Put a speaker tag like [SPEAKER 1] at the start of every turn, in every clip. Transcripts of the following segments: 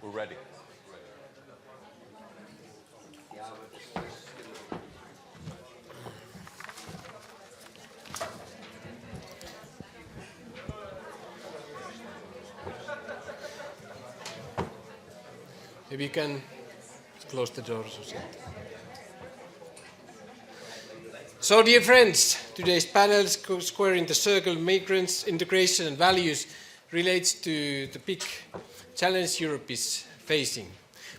[SPEAKER 1] We're ready.
[SPEAKER 2] Maybe you can close the doors or something. So, dear friends, today's panel, Squaring the Circle, Migrants, Integration and Values, relates to the big challenge Europe is facing.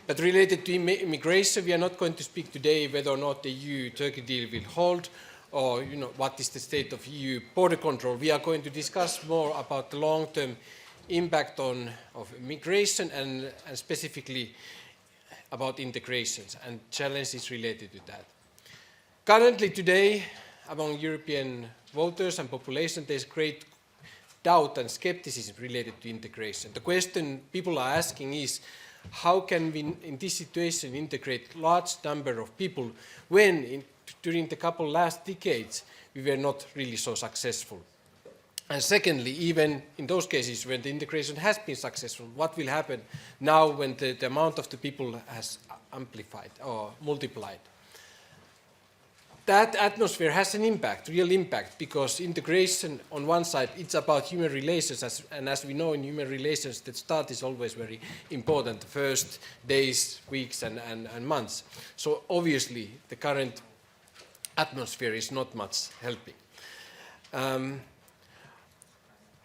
[SPEAKER 2] But related to immigration, we are not going to speak today whether or not the EU-Turkey deal will hold, or what is the state of EU border control. We are going to discuss more about the long-term impact of migration and specifically about integrations and challenges related to that. Currently today, among European voters and population, there is great doubt and skepticism related to integration. The question people are asking is, how can we, in this situation, integrate large number of people when, during the couple last decades, we were not really so successful? And secondly, even in those cases when the integration has been successful, what will happen now when the amount of the people has amplified or multiplied? That atmosphere has an impact, real impact, because integration on one side, it's about human relations, and as we know in human relations, the start is always very important, the first days, weeks and months. So obviously the current atmosphere is not much helping.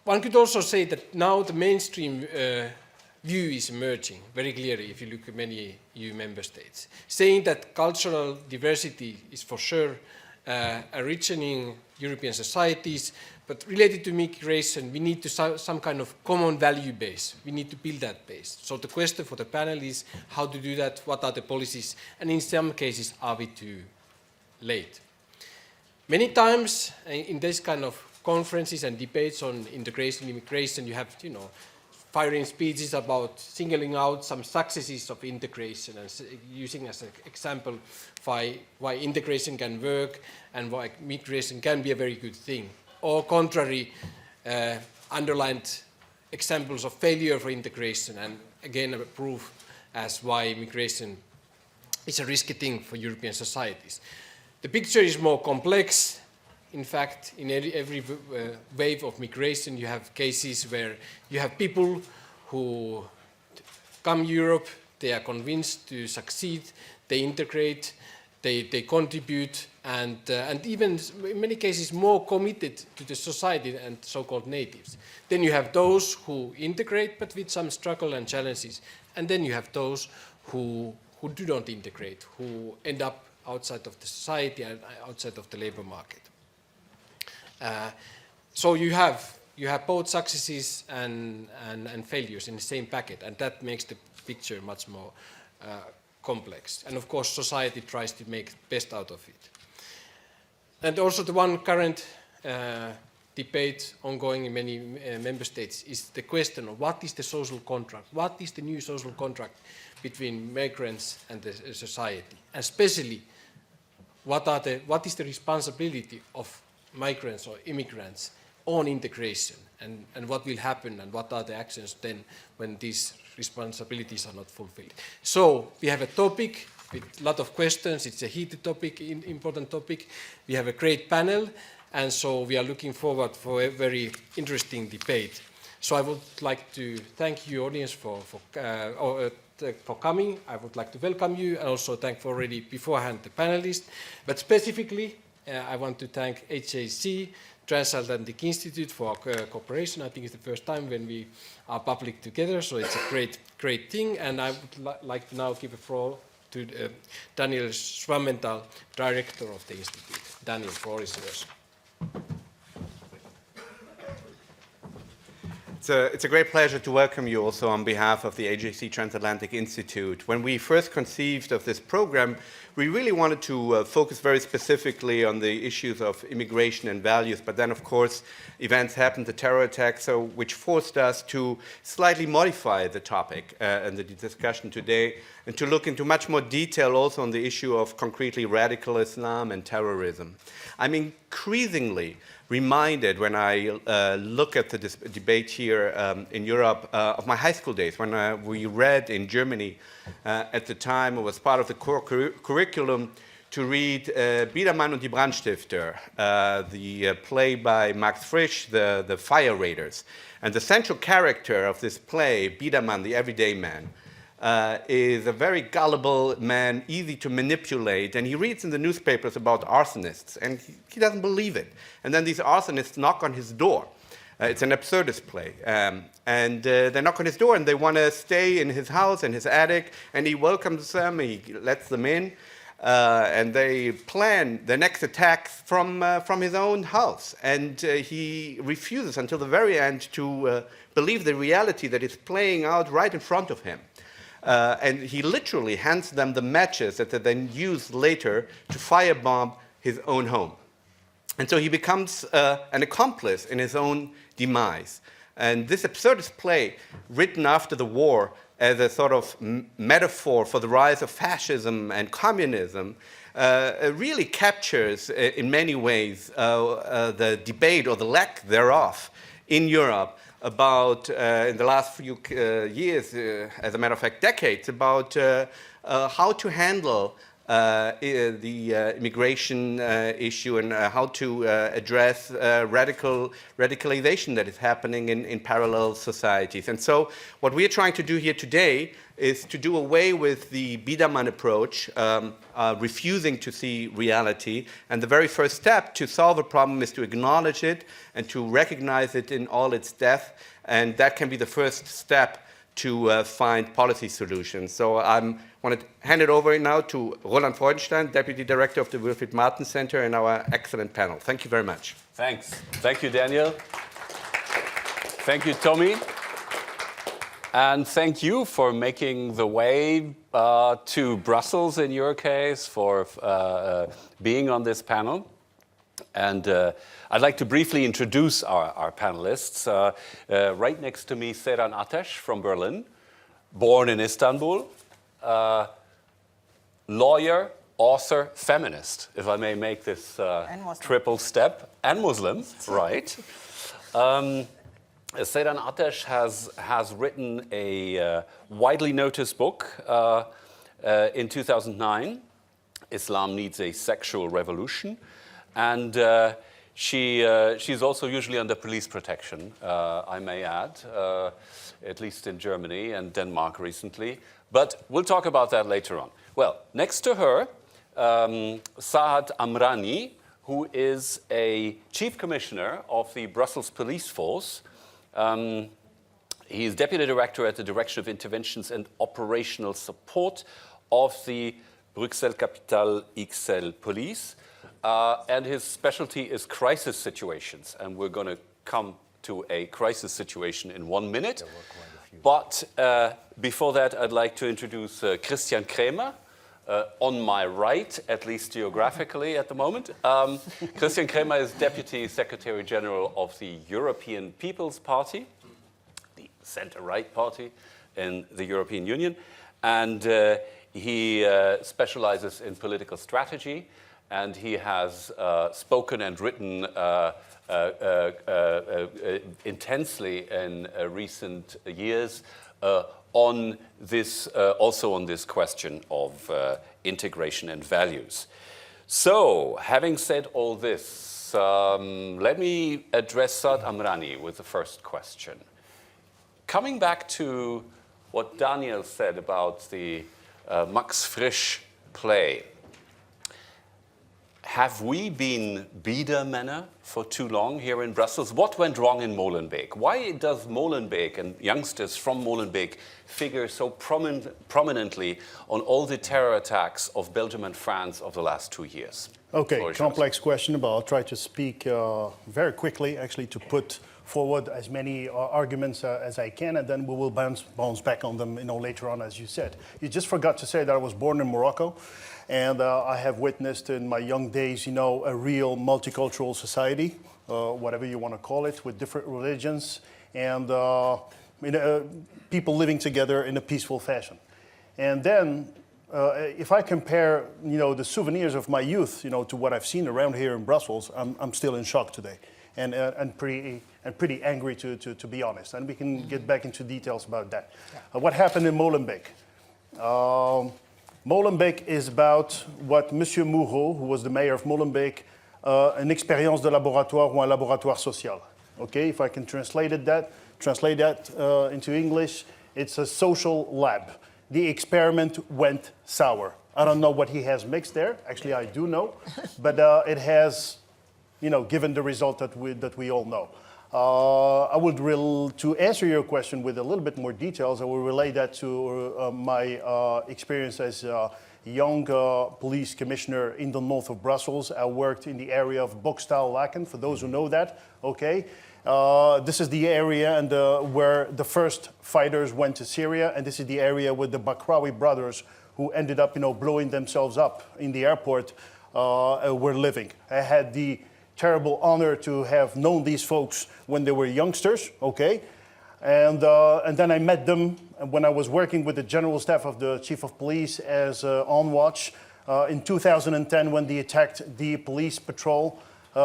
[SPEAKER 2] One could also say that now the mainstream view is emerging very clearly if you look at many EU member states, saying that cultural diversity is for sure enriching European societies, but related to migration, we need to some kind of common value base. We need to build that base. So the question for the panel is how to do that, what are the policies, and in some cases, are we too late? Many times in this kind of conferences and debates on integration, immigration, you have, firing speeches about singling out some successes of integration and using as an example why integration can work and why migration can be a very good thing. Or contrary, underlined examples of failure for integration and again a proof as why migration is a risky thing for European societies. The picture is more complex. In fact, in every wave of migration, you have cases where you have people who come to Europe, they are convinced to succeed, they integrate, they contribute, and even in many cases more committed to the society and so-called natives. Then you have those who integrate, but with some struggle and challenges. And then you have those who do not integrate, who end up outside of the society and outside of the labor market. So you have you have both successes and failures in the same packet, and that makes the picture much more complex. And of course, society tries to make the best out of it. And also the one current debate ongoing in many member states is the question of what is the social contract, what is the new social contract between migrants and the society, and especially what is the responsibility of migrants or immigrants on integration, and what will happen, and what are the actions then when these responsibilities are not fulfilled. So we have a topic with a lot of questions. It's a heated topic, important topic. We have a great panel, and so we are looking forward for a very interesting debate. So I would like to thank you, audience, for coming. I would like to welcome you, and also thank already beforehand the panelists. But specifically, I want to thank HAC, Transatlantic Institute, for our cooperation. I think it's the first time when we are public together, so it's a great thing. And I would like to now give the floor to Daniel Schwammenthal, Director of the Institute. Daniel, the floor is yours.
[SPEAKER 3] It's a great pleasure to welcome you also on behalf of the AJC Transatlantic Institute. When we first conceived of this program, we really wanted to focus very specifically on the issues of immigration and values, but then of course events happened, the terror attacks, which forced us to slightly modify the topic and the discussion today, and to look into much more detail also on the issue of concretely radical Islam and terrorism. I'm increasingly reminded when I look at the debate here in Europe of my high school days, when we read in Germany at the time, it was part of the core curriculum to read Biedermann und die Brandstifter, the play by Max Frisch, the Fire Raiders. And the central character of this play, Biedermann, the everyday man, is a very gullible man, easy to manipulate, and he reads in the newspapers about arsonists, and he doesn't believe it. And then these arsonists knock on his door. It's an absurdist play. And they knock on his door, and they want to stay in his house, in his attic, and he welcomes them, he lets them in, and they plan the next attack from his own house. And he refuses until the very end to believe the reality that is playing out right in front of him. And he literally hands them the matches that they then use later to firebomb his own home. And so he becomes an accomplice in his own demise. And this absurdist play, written after the war as a sort of metaphor for the rise of fascism and communism, really captures in many ways the debate or the lack thereof in Europe about, in the last few years, as a matter of fact, decades, about how to handle the immigration issue and how to address radicalization that is happening in parallel societies. And so what we are trying to do here today is to do away with the Biedermann approach, refusing to see reality. And the very first step to solve a problem is to acknowledge it and to recognize it in all its depth. And that can be the first step to find policy solutions. So I want to hand it over now to Roland Freudenstein, Deputy Director of the Wilfried Martens Center, and our excellent panel. Thank you very much.
[SPEAKER 1] Thanks. Thank you, Daniel. Thank you, Tommy. And thank you for making the way to Brussels, in your case, for being on this panel. And I'd like to briefly introduce our panelists. Right next to me, Seyran Ateş from Berlin, born in Istanbul, lawyer, author, feminist, if I may make this triple step, and Muslim, right. Seyran Ateş has written a widely noticed book in 2009, Islam Needs a Sexual Revolution. And she's also usually under police protection, I may add, at least in Germany and Denmark recently. But we'll talk about that later on. Well, next to her, Saad Amrani, who is a chief commissioner of the Brussels Police Force. He is deputy director at the Direction of Interventions and Operational Support of the Bruxelles Capitale XL Police. And his specialty is crisis situations, and we're going to come to a crisis situation in 1 minute. But before that, I'd like to introduce Christian Krämer, on my right, at least geographically at the moment. Christian Krämer is Deputy Secretary General of the European People's Party, the center-right party in the European Union. And he specializes in political strategy, and he has spoken and written intensely in recent years on this, also on this question of integration and values. So, having said all this, let me address Saad Amrani with the first question. Coming back to what Daniel said about the Max Frisch play, have we been Biedermänner for too long here in Brussels? What went wrong in Molenbeek? Why does Molenbeek and youngsters from Molenbeek figure so prominently on all the terror attacks of Belgium and France of the last 2 years?
[SPEAKER 4] Okay, complex question, but I'll try to speak very quickly, actually, to put forward as many arguments as I can, and then we will bounce back on them, later on, as you said. You just forgot to say that I was born in Morocco, and I have witnessed in my young days, a real multicultural society, whatever you want to call it, with different religions, and people living together in a peaceful fashion. And then, if I compare, the souvenirs of my youth, to what I've seen around here in Brussels, I'm still in shock today, and pretty angry to be honest. And we can get back into details about that. What happened in Molenbeek? Molenbeek is about what Monsieur Moureau, who was the mayor of Molenbeek, une expérience de laboratoire ou un laboratoire social. Okay, if I can translate that into English, it's a social lab. The experiment went sour. I don't know what he has mixed there. Actually, I do know, but it has, given the result that we all know. To answer your question with a little bit more details, I will relate that to my experience as a young police commissioner in the north of Brussels. I worked in the area of Bokstaal-Laken, for those who know that, okay? This is the area where the first fighters went to Syria, and this is the area where the Bakrawi brothers, who ended up, blowing themselves up in the airport, were living. I had the terrible honor to have known these folks when they were youngsters, okay? And then I met them when I was working with the general staff of the chief of police as on watch in 2010 when they attacked the police patrol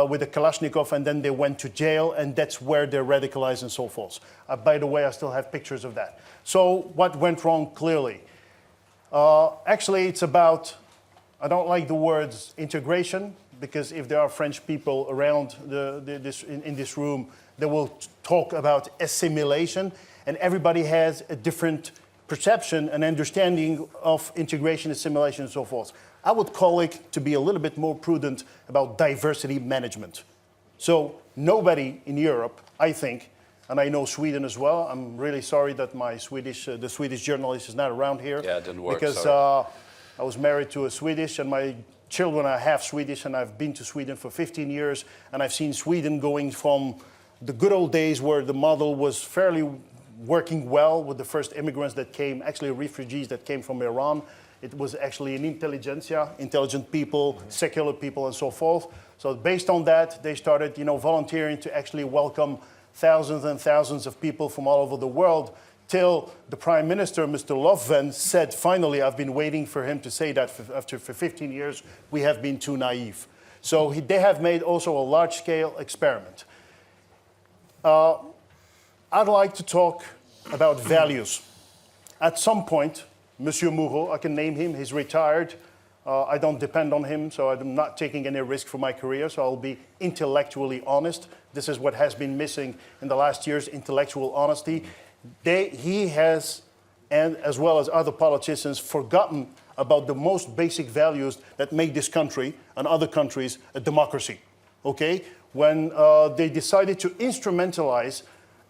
[SPEAKER 4] with a Kalashnikov, and then they went to jail, and that's where they're radicalized and so forth. By the way, I still have pictures of that. So what went wrong clearly? Actually, it's about, I don't like the words integration, because if there are French people around in this room, they will talk about assimilation, and everybody has a different perception and understanding of integration, assimilation, and so forth. I would call it, to be a little bit more prudent, about diversity management. So nobody in Europe, I think, and I know Sweden as well. I'm really sorry that the Swedish journalist is not around here.
[SPEAKER 1] Yeah, it didn't work,
[SPEAKER 4] because I was married to a Swedish, and my children are half Swedish, and I've been to Sweden for 15 years, and I've seen Sweden going from the good old days where the model was fairly working well with the first immigrants that came, actually refugees that came from Iran. It was actually an intelligentsia, intelligent people, secular people, and so forth. So based on that, they started, volunteering to actually welcome thousands and thousands of people from all over the world, till the Prime Minister, Mr. Löfven, said, finally, I've been waiting for him to say that for 15 years, we have been too naive. So they have made also a large-scale experiment. I'd like to talk about values. At some point, Monsieur Moureau, I can name him, he's retired. I don't depend on him, so I'm not taking any risk for my career, so I'll be intellectually honest. This is what has been missing in the last years, intellectual honesty. He has, and as well as other politicians, forgotten about the most basic values that make this country and other countries a democracy, okay? When they decided to instrumentalize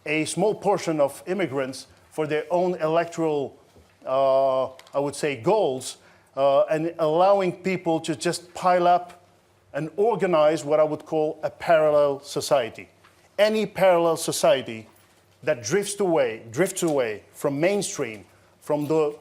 [SPEAKER 4] a small portion of immigrants for their own electoral, I would say, goals, and allowing people to just pile up and organize what I would call a parallel society. any parallel society that drifts away from mainstream, from the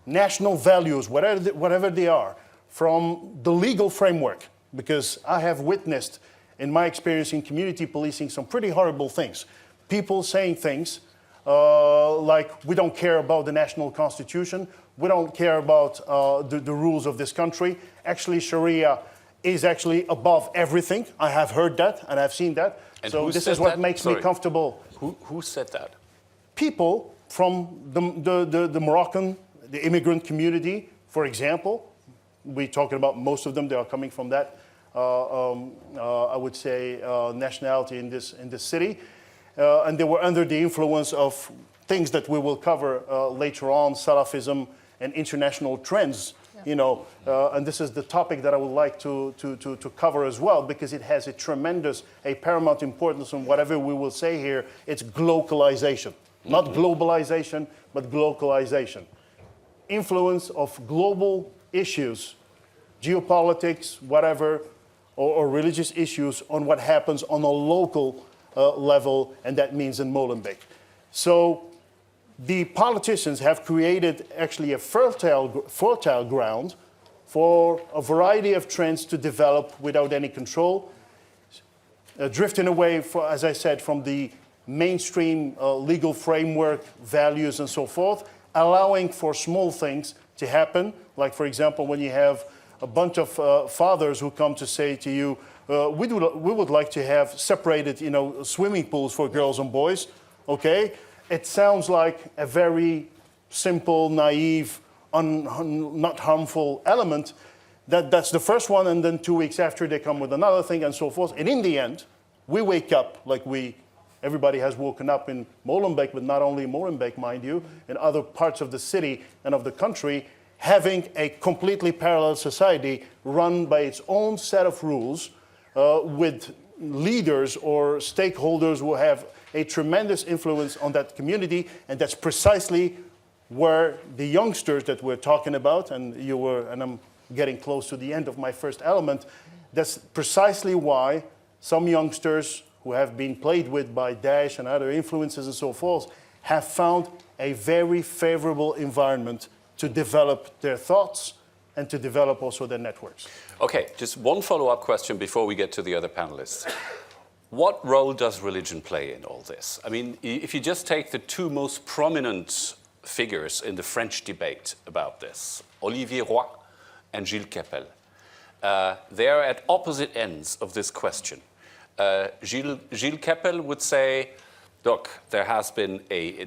[SPEAKER 4] national values, whatever they are, from the legal framework, because I have witnessed in my experience in community policing some pretty horrible things. People saying things like, we don't care about the national constitution, we don't care about the rules of this country. Actually, Sharia is actually above everything. I have heard that and I've seen that.
[SPEAKER 1] And
[SPEAKER 4] so this is what makes me comfortable.
[SPEAKER 1] Who said that?
[SPEAKER 4] People from the Moroccan, the immigrant community, for example. We're talking about most of them, they are coming from that, I would say, nationality in this city. And they were under the influence of things that we will cover later on, Salafism and international trends. You know, and this is the topic that I would like to cover as well, because it has a paramount importance in whatever we will say here. It's globalization, not globalization, but globalization. Influence of global issues, geopolitics, whatever, or religious issues on what happens on a local level, and that means in Molenbeek. So the politicians have created actually a fertile ground for a variety of trends to develop without any control, drifting away, as I said, from the mainstream legal framework, values, and so forth, allowing for small things to happen. Like, for example, when you have a bunch of fathers who come to say to you, we would like to have separated, swimming pools for girls and boys, okay? It sounds like a very simple, naive, not harmful element. That's the first one, and then 2 weeks after they come with another thing and so forth. And in the end, we wake up like everybody has woken up in Molenbeek, but not only Molenbeek, mind you, in other parts of the city and of the country, having a completely parallel society run by its own set of rules with leaders or stakeholders who have a tremendous influence on that community, and that's precisely where the youngsters that we're talking about, and I'm getting close to the end of my first element, that's precisely why some youngsters who have been played with by Daesh and other influences and so forth have found a very favorable environment to develop their thoughts and to develop also their networks.
[SPEAKER 1] Okay, just one follow-up question before we get to the other panelists. What role does religion play in all this? I mean, if you just take the two most prominent figures in the French debate about this, Olivier Roy and Gilles Kepel, they are at opposite ends of this question. Gilles Kepel would say, look, there has been a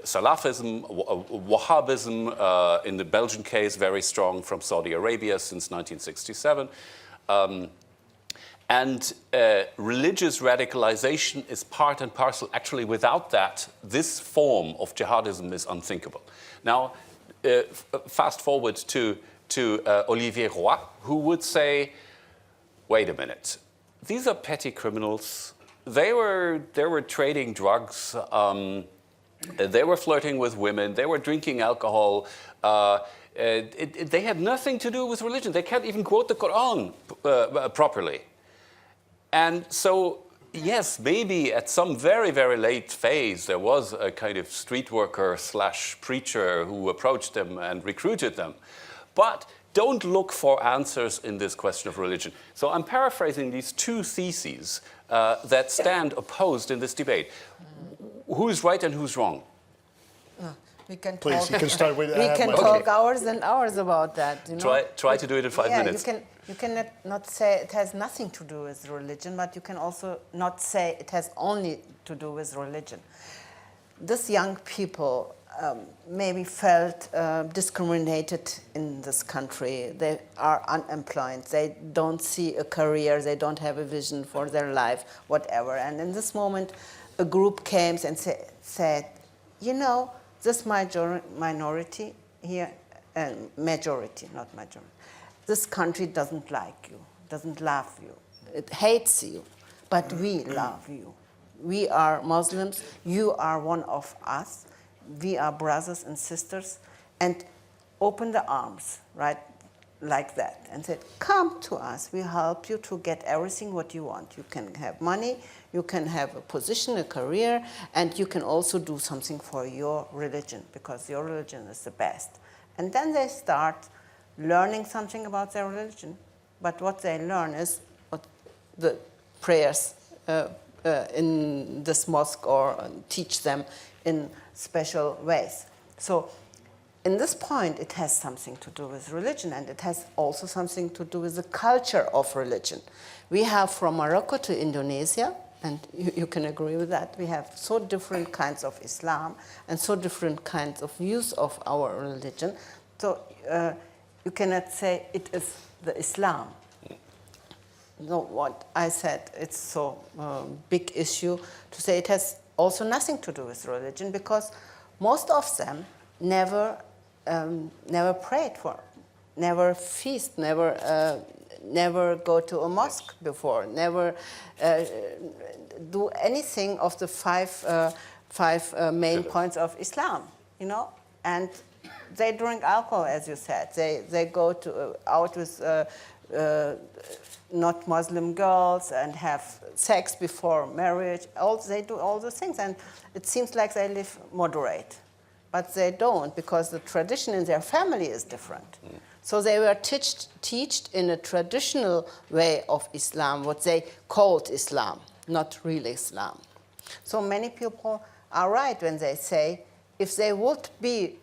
[SPEAKER 1] Salafism, Wahhabism, in the Belgian case, very strong from Saudi Arabia since 1967. And religious radicalization is part and parcel. Actually, without that, this form of jihadism is unthinkable. Now, fast forward to Olivier Roy, who would say, wait a minute, these are petty criminals. They were trading drugs. They were flirting with women. They were drinking alcohol. They had nothing to do with religion. They can't even quote the Quran properly. And so, yes, maybe at some very, very late phase, there was a kind of street worker / preacher who approached them and recruited them. But don't look for answers in this question of religion. So I'm paraphrasing these two theses that stand opposed in this debate. Who's right and who's wrong?
[SPEAKER 5] We can
[SPEAKER 4] Please,
[SPEAKER 5] talk.
[SPEAKER 4] you can start with.
[SPEAKER 5] We can talk hours and hours about that. You know?
[SPEAKER 1] Try to do it in 5 minutes.
[SPEAKER 5] You can not say it has nothing to do with religion, but you can also not say it has only to do with religion. These young people maybe felt discriminated in this country. They are unemployed. They don't see a career. They don't have a vision for their life, whatever. And in this moment, a group came and said, you know, this minority here, majority, not majority, this country doesn't like you, doesn't love you. It hates you, but we love you. We are Muslims. You are one of us. We are brothers and sisters. And open the arms, right? like that and said, come to us, we help you to get everything what you want. You can have money, you can have a position, a career, and you can also do something for your religion, because your religion is the best. And then they start learning something about their religion. But what they learn is what the prayers in this mosque, or teach them in special ways. So in this point, it has something to do with religion, and it has also something to do with the culture of religion. We have from Morocco to Indonesia, and you can agree with that, we have so different kinds of Islam and so different kinds of views of our religion. So you cannot say it is the Islam. No, what I said, it's so big issue to say it has also nothing to do with religion, because most of them never prayed for, never feast, never go to a mosque before, never do anything of the five main points of Islam, you know. And they drink alcohol, as you said. They go out with not Muslim girls and have sex before marriage. They do all the things, and it seems like they live moderate. But they don't, because the tradition in their family is different. So they were taught in a traditional way of Islam, what they called Islam, not real Islam. So many people are right when they say, if they would be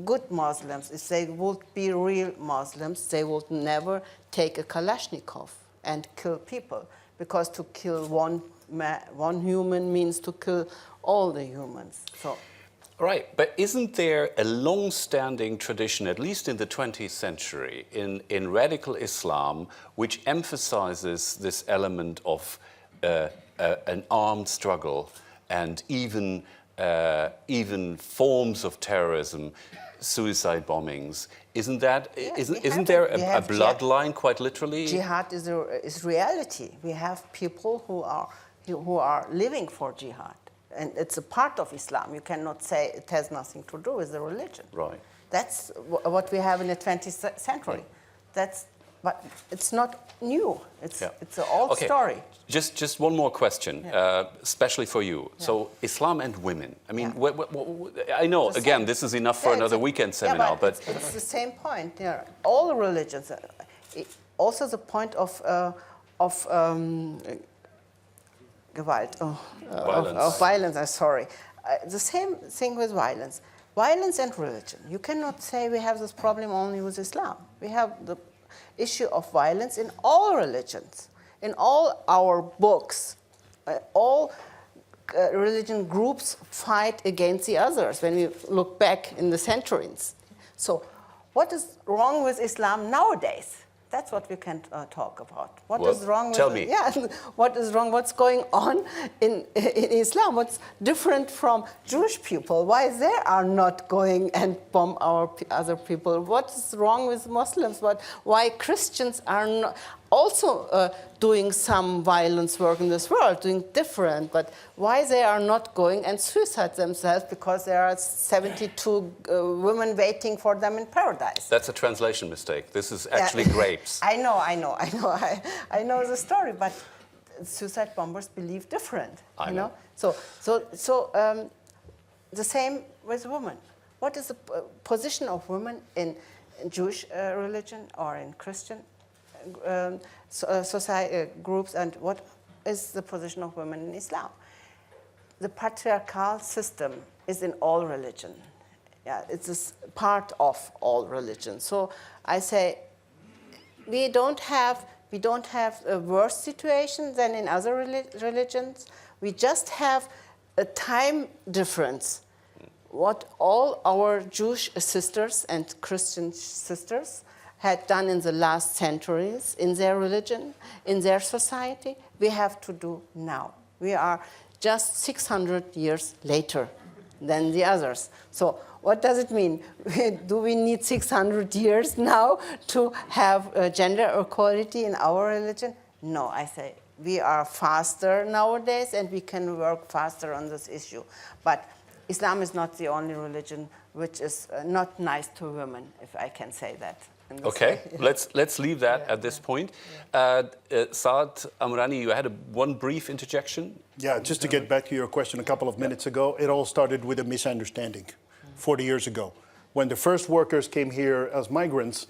[SPEAKER 5] good Muslims, if they would be real Muslims, they would never take a Kalashnikov and kill people, because to kill one human means to kill all the humans. So.
[SPEAKER 1] Right, but isn't there a long-standing tradition, at least in the 20th century, in radical Islam, which emphasizes this element of an armed struggle and even forms of terrorism, suicide bombings? Isn't that?
[SPEAKER 5] Yeah,
[SPEAKER 1] isn't there a bloodline, quite literally?
[SPEAKER 5] Jihad is reality. We have people who are living for jihad. And it's a part of Islam. You cannot say it has nothing to do with the religion.
[SPEAKER 1] Right.
[SPEAKER 5] That's what we have in the 20th century. But it's not new. It's an old story.
[SPEAKER 1] Just one more question, especially for you. Yeah. So Islam and women. I mean, I know, again, this is enough for another weekend seminar.
[SPEAKER 5] But it's the same point. Yeah. All religions, also the point of Gewalt, of violence, I'm sorry. The same thing with violence. Violence and religion. You cannot say we have this problem only with Islam. We have the issue of violence in all religions, in all our books. All religion groups fight against the others when we look back in the centuries. So what is wrong with Islam nowadays? That's what we can talk about. What is wrong with...
[SPEAKER 1] Tell me.
[SPEAKER 5] Yeah, what is wrong? What's going on in Islam? What's different from Jewish people? Why they are not going and bomb our other people? What is wrong with Muslims? Why Christians are not also doing some violence work in this world, doing different, but why they are not going and suicide themselves because there are 72 women waiting for them in paradise?
[SPEAKER 1] That's a translation mistake. This is actually grapes.
[SPEAKER 5] I know the story, but suicide bombers believe different.
[SPEAKER 1] I know.
[SPEAKER 5] So the same with women. What is the position of women in Jewish religion or in Christian society groups, and what is the position of women in Islam? The patriarchal system is in all religion. Yeah, it's a part of all religion. So I say we don't have a worse situation than in other religions. We just have a time difference. What all our Jewish sisters and Christian sisters had done in the last centuries in their religion, in their society, we have to do now. We are just 600 years later than the others. So what does it mean? Do we need 600 years now to have gender equality in our religion? No, I say we are faster nowadays and we can work faster on this issue. But Islam is not the only religion which is not nice to women, if I can say that. in this
[SPEAKER 1] Okay,
[SPEAKER 5] way.
[SPEAKER 1] let's leave that at this point. Saad Amrani, you had one brief interjection.
[SPEAKER 4] Yeah, just to get back to your question a couple of minutes ago, it all started with a misunderstanding 40 years ago. When the first workers came here as migrants,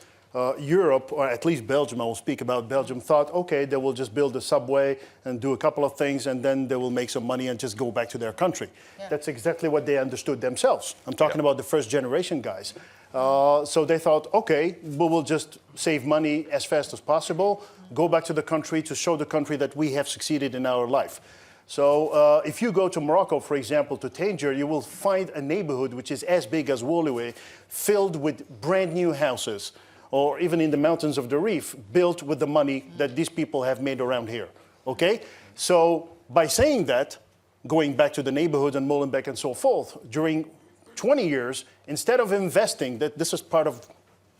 [SPEAKER 4] Europe, or at least Belgium, I will speak about Belgium, thought, okay, they will just build a subway and do a couple of things and then they will make some money and just go back to their country. Yeah. That's exactly what they understood themselves. I'm talking about the first generation guys. So they thought, okay, we will just save money as fast as possible, go back to the country to show the country that we have succeeded in our life. So if you go to Morocco, for example, to Tanger, you will find a neighborhood which is as big as Woluwe, filled with brand new houses, or even in the mountains of the Rif, built with the money that these people have made around here, okay? So by saying that, going back to the neighborhood and Molenbeek and so forth, during 20 years, instead of investing, that this is part of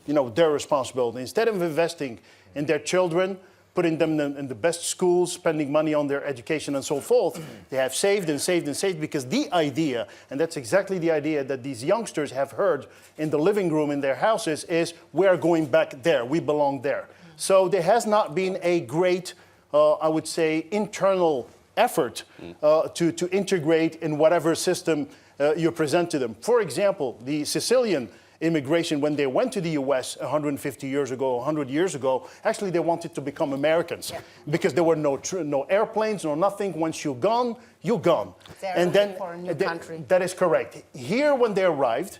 [SPEAKER 4] their responsibility, instead of investing in their children, putting them in the best schools, spending money on their education and so forth, they have saved and saved and saved because the idea, and that's exactly the idea that these youngsters have heard in the living room in their houses is, we're going back there, we belong there. So there has not been a great, I would say, internal effort to integrate in whatever system you present to them. For example, the Sicilian immigration, when they went to the US 150 years ago, 100 years ago, actually they wanted to become Americans because there were no airplanes, no nothing. Once you're gone, you're gone.
[SPEAKER 5] And then for a new country.
[SPEAKER 4] That is correct. Here, when they arrived,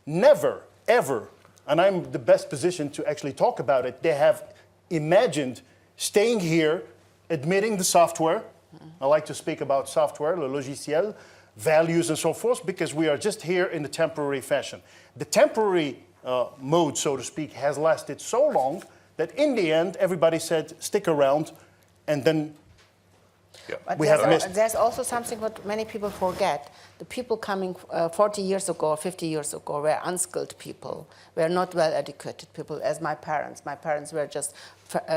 [SPEAKER 4] never, ever, and I'm the best position to actually talk about it, they have imagined staying here, admitting the software. I like to speak about software, le logiciel, values and so forth, because we are just here in a temporary fashion. The temporary mode, so to speak, has lasted so long that in the end, everybody said, stick around, and then we have missed.
[SPEAKER 5] There's also something what many people forget. The people coming 40 years ago or 50 years ago were unskilled people, were not well-educated people, as my parents. My parents were just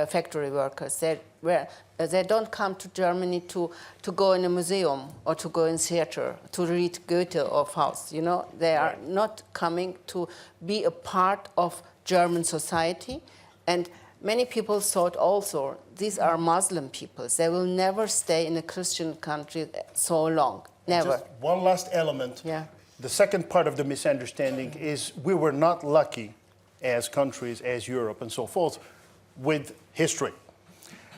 [SPEAKER 5] factory workers. They don't come to Germany to go in a museum or to go in theater, to read Goethe or Faust. They are not coming to be a part of German society. And many people thought also, these are Muslim peoples. They will never stay in a Christian country so long. Never.
[SPEAKER 4] Just one last element.
[SPEAKER 5] Yeah.
[SPEAKER 4] The second part of the misunderstanding is we were not lucky as countries, as Europe and so forth, with history.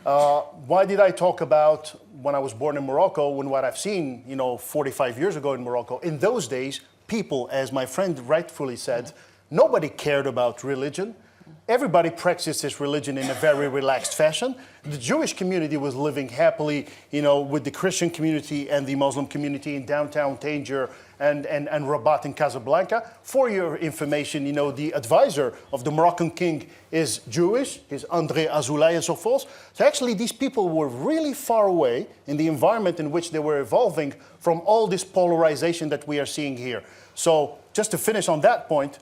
[SPEAKER 4] Why did I talk about when I was born in Morocco, when what I've seen, 45 years ago in Morocco? In those days, people, as my friend rightfully said, nobody cared about religion. Everybody practiced this religion in a very relaxed fashion. The Jewish community was living happily, with the Christian community and the Muslim community in downtown Tanger and Rabat in Casablanca. For your information, the advisor of the Moroccan king is Jewish, is André Azoulay and so forth. So actually these people were really far away in the environment in which they were evolving from all this polarization that we are seeing here. So just to finish on that point,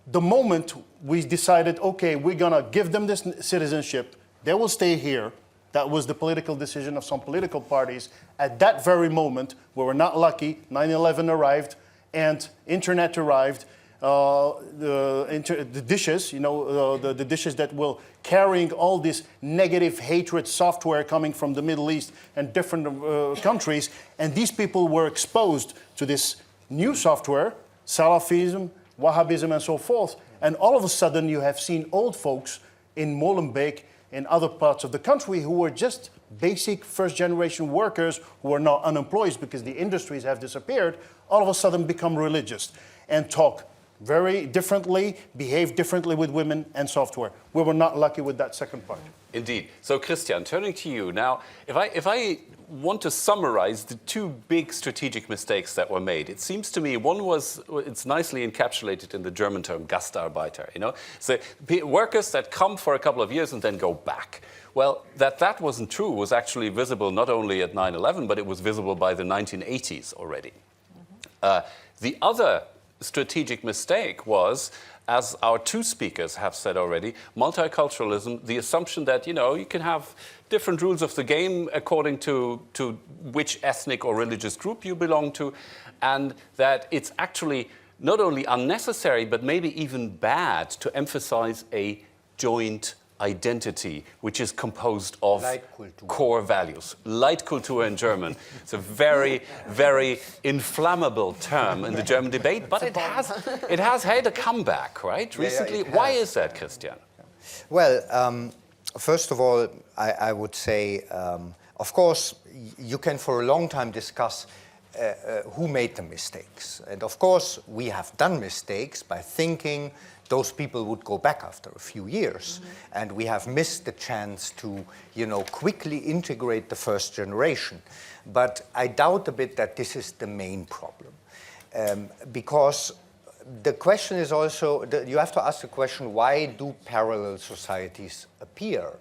[SPEAKER 4] the moment we decided, okay, we're going to give them this citizenship, they will stay here. That was the political decision of some political parties. At that very moment, we were not lucky, 9/11 arrived and internet arrived. The dishes, the dishes that will carrying all this negative hatred software coming from the Middle East and different countries. And these people were exposed to this new software, Salafism, Wahhabism and so forth, and all of a sudden you have seen old folks in Molenbeek, in other parts of the country who were just basic first-generation workers who are now unemployed because the industries have disappeared, all of a sudden become religious and talk very differently, behave differently with women and software. We were not lucky with that second part.
[SPEAKER 1] Indeed. So Christian, turning to you now, if I want to summarize the two big strategic mistakes that were made, it seems to me one was, it's nicely encapsulated in the German term Gastarbeiter, so workers that come for a couple of years and then go back. Well, that wasn't true was actually visible not only at 9/11, but it was visible by the 1980s already. The other strategic mistake was, as our two speakers have said already, multiculturalism, the assumption that, you can have different rules of the game according to which ethnic or religious group you belong to, and that it's actually not only unnecessary, but maybe even bad to emphasize a joint identity, which is composed of
[SPEAKER 6] Leitkultur.
[SPEAKER 1] core values. Leitkultur in German. It's a very, very inflammable term in the German debate, but it has had a comeback, right? Recently.
[SPEAKER 6] it
[SPEAKER 1] Why
[SPEAKER 6] has.
[SPEAKER 1] is that, Christian?
[SPEAKER 6] Well, first of all, I would say, of course, you can for a long time discuss who made the mistakes. And of course, we have done mistakes by thinking those people would go back after a few years. And we have missed the chance to, quickly integrate the first generation. But I doubt a bit that this is the main problem. Because the question is also, you have to ask the question, why do parallel societies appear?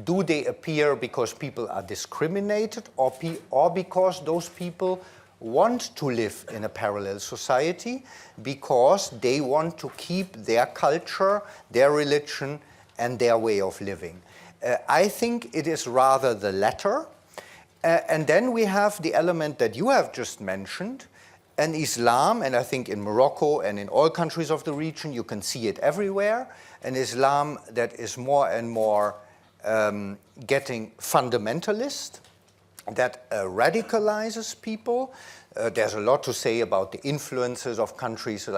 [SPEAKER 6] Do they appear because people are discriminated or because those people want to live in a parallel society because they want to keep their culture, their religion, and their way of living? I think it is rather the latter. And then we have the element that you have just mentioned, and Islam, and I think in Morocco and in all countries of the region, you can see it everywhere, an Islam that is more and more getting fundamentalist, that radicalizes people. There's a lot to say about the influences of countries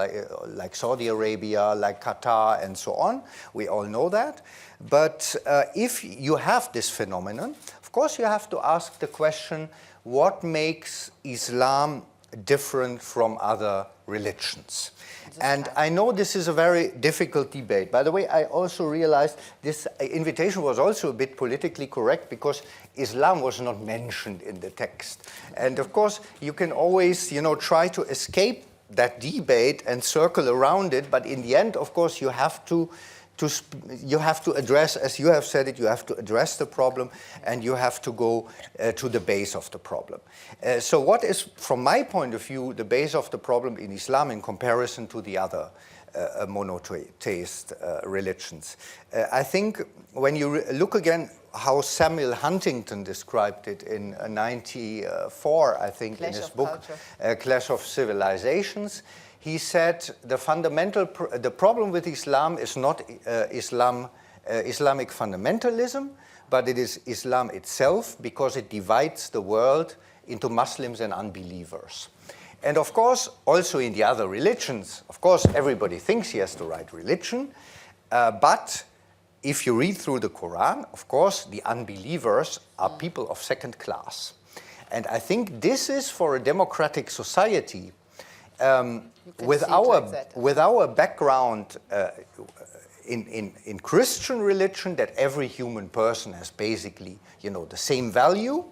[SPEAKER 6] like Saudi Arabia, like Qatar, and so on. We all know that. But if you have this phenomenon, of course you have to ask the question, what makes Islam different from other religions? And I know this is a very difficult debate. By the way, I also realized this invitation was also a bit politically correct because Islam was not mentioned in the text. And of course, you can always, try to escape that debate and circle around it. But in the end, of course, you have to address, as you have said it, you have to address the problem and you have to go to the base of the problem. So what is, from my point of view, the base of the problem in Islam in comparison to the other monotheist religions? I think when you look again how Samuel Huntington described it in 1994, I think, in his book, Clash of Civilizations, he said the problem with Islam is not Islamic fundamentalism, but it is Islam itself because it divides the world into Muslims and unbelievers. And of course, also in the other religions, of course, everybody thinks he has the right religion, but if you read through the Quran, of course, the unbelievers are people of second class. And I think this is for a democratic society, with our background in Christian religion, that every human person has basically, the same value,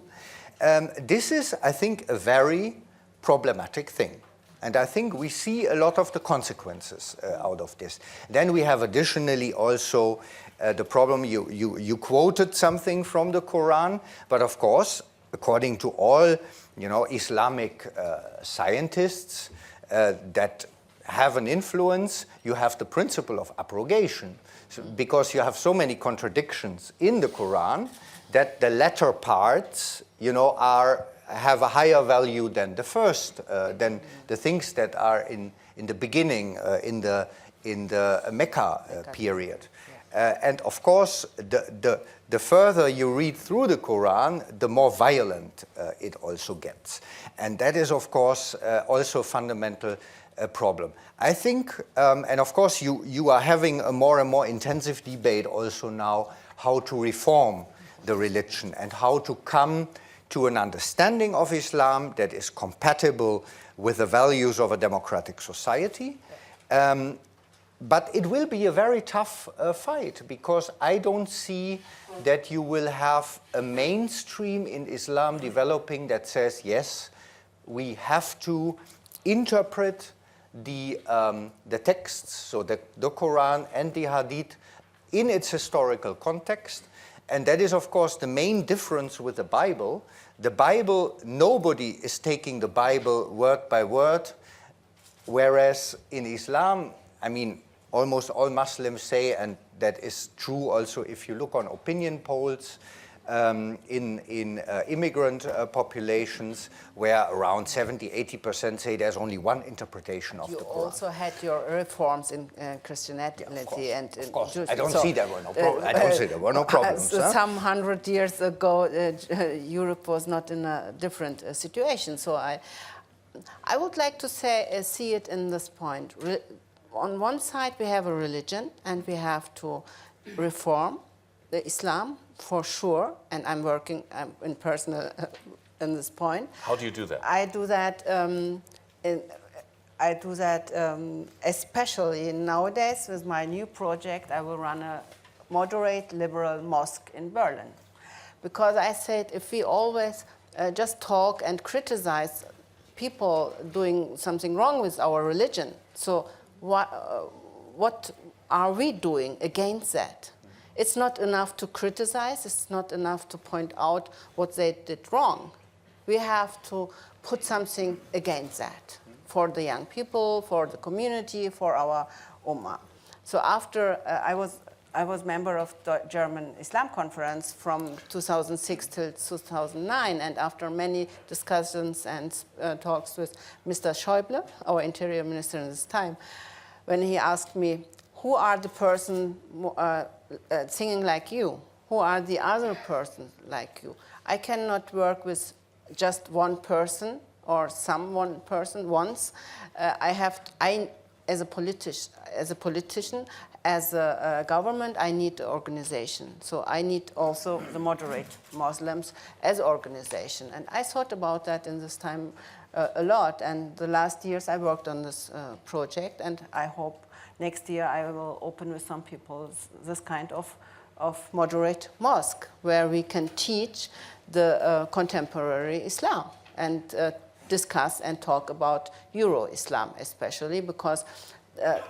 [SPEAKER 6] this is, I think, a very problematic thing. And I think we see a lot of the consequences out of this. Then we have additionally also the problem, you quoted something from the Quran, but of course, according to all, Islamic scientists, that have an influence, you have the principle of abrogation. So, because you have so many contradictions in the Quran that the latter parts, have a higher value than the first, than the things that are in the beginning, in the Mecca period. And of course, the further you read through the Quran, the more violent it also gets. And that is, of course, also a fundamental problem. I think, and of course, you are having a more and more intensive debate also now how to reform the religion and how to come to an understanding of Islam that is compatible with the values of a democratic society. But it will be a very tough fight because I don't see that you will have a mainstream in Islam developing that says, yes, we have to interpret the texts, so the Quran and the Hadith, in its historical context. And that is, of course, the main difference with the Bible. The Bible, nobody is taking the Bible word by word, whereas in Islam, almost all Muslims say, and that is true also if you look on opinion polls, in immigrant populations, where around 70–80% say there's only one interpretation of
[SPEAKER 5] You
[SPEAKER 6] the Quran.
[SPEAKER 5] also had your reforms in Christianity and
[SPEAKER 6] Of course.
[SPEAKER 5] Judaism.
[SPEAKER 6] I don't see there were no problems. I don't say there were no problems. Huh?
[SPEAKER 5] Some 100 years ago, Europe was not in a different situation. So I would like to say, see it in this point. On one side, we have a religion, and we have to reform the Islam for sure. And I'm working in personal in this point.
[SPEAKER 1] How do you do that?
[SPEAKER 5] I do that. Especially nowadays with my new project. I will run a moderate liberal mosque in Berlin, because I said if we always just talk and criticize people doing something wrong with our religion, so what are we doing against that? It's not enough to criticize. It's not enough to point out what they did wrong. We have to put something against that for the young people, for the community, for our Ummah. So after I was member of the German Islam Conference from 2006 till 2009, and after many discussions and talks with Mr. Schäuble, our interior minister in this time, when he asked me, who are the person singing like you? Who are the other persons like you? I cannot work with just one person or one person once. As a politician, as a government, I need the organization. So I need also the moderate Muslims as organization. And I thought about that in this time a lot. And the last years I worked on this project, and I hope next year I will open with some people this kind of moderate mosque where we can teach the contemporary Islam and discuss and talk about Euro-Islam, especially because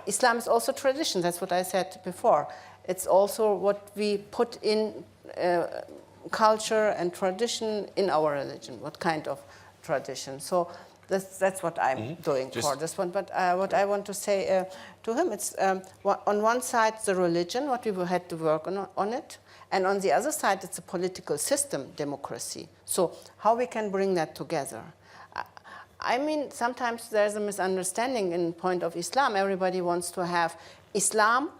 [SPEAKER 5] Islam is also tradition. That's what I said before. It's also what we put in culture and tradition in our religion, what kind of tradition. So that's what I'm doing for this one. But what I want to say to him, it's on one side the religion, what we had to work on it, and on the other side it's a political system, democracy. So how we can bring that together? I mean, sometimes there's a misunderstanding in point of Islam. Everybody wants to have Islam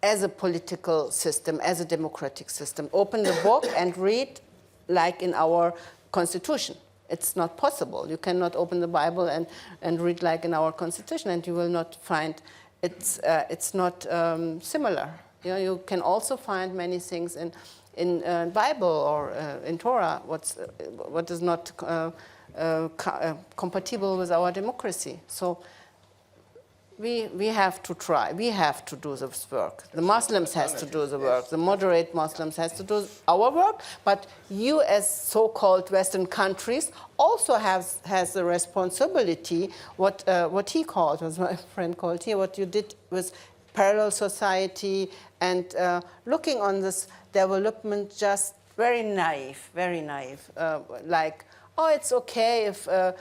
[SPEAKER 5] as a political system, as a democratic system. Open the book and read like in our constitution. It's not possible. You cannot open the Bible and read like in our constitution, and you will not find it's not similar. You know, you can also find many things in Bible or in Torah what is not compatible with our democracy. So we have to try. We have to do this work. The Muslims has to do the work. The moderate Muslims has to do our work. But you, as so-called Western countries, also has the responsibility. What he called, was my friend called here, what you did with parallel society and looking on this development just very naive, like, oh, it's okay if a